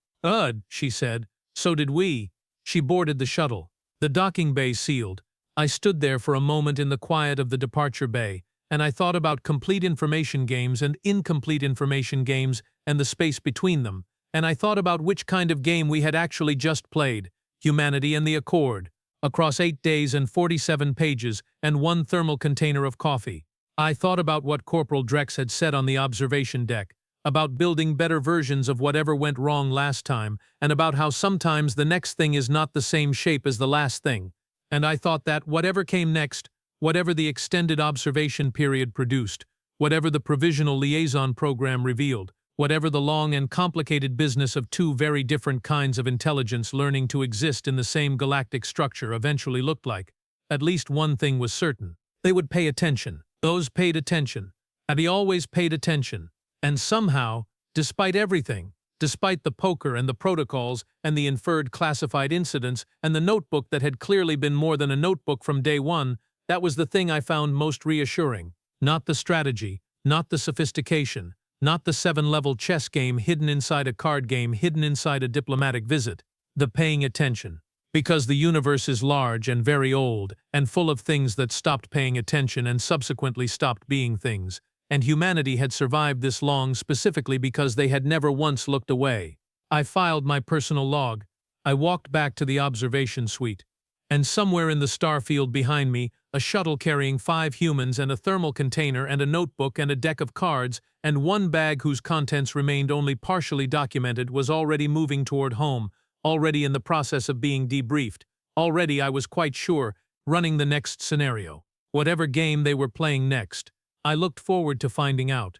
She said. So did we. She boarded the shuttle. The docking bay sealed. I stood there for a moment in the quiet of the departure bay, and I thought about complete information games and incomplete information games and the space between them, and I thought about which kind of game we had actually just played, humanity and the Accord, across 8 days and 47 pages and 1 thermal container of coffee. I thought about what Corporal Drex had said on the observation deck, about building better versions of whatever went wrong last time, and about how sometimes the next thing is not the same shape as the last thing. And I thought that whatever came next, whatever the extended observation period produced, whatever the provisional liaison program revealed, whatever the long and complicated business of two very different kinds of intelligence learning to exist in the same galactic structure eventually looked like, at least one thing was certain. They would pay attention. Those paid attention. And he always paid attention. And somehow, despite everything, despite the poker and the protocols and the inferred classified incidents and the notebook that had clearly been more than a notebook from day one, that was the thing I found most reassuring. Not the strategy, not the sophistication, not the 7-level chess game hidden inside a card game hidden inside a diplomatic visit. The paying attention. Because the universe is large and very old and full of things that stopped paying attention and subsequently stopped being things. And humanity had survived this long specifically because they had never once looked away. I filed my personal log. I walked back to the observation suite. And somewhere in the star field behind me, a shuttle carrying 5 humans and a thermal container and a notebook and a deck of cards and one bag whose contents remained only partially documented was already moving toward home, already in the process of being debriefed. Already, I was quite sure, running the next scenario. Whatever game they were playing next. I looked forward to finding out.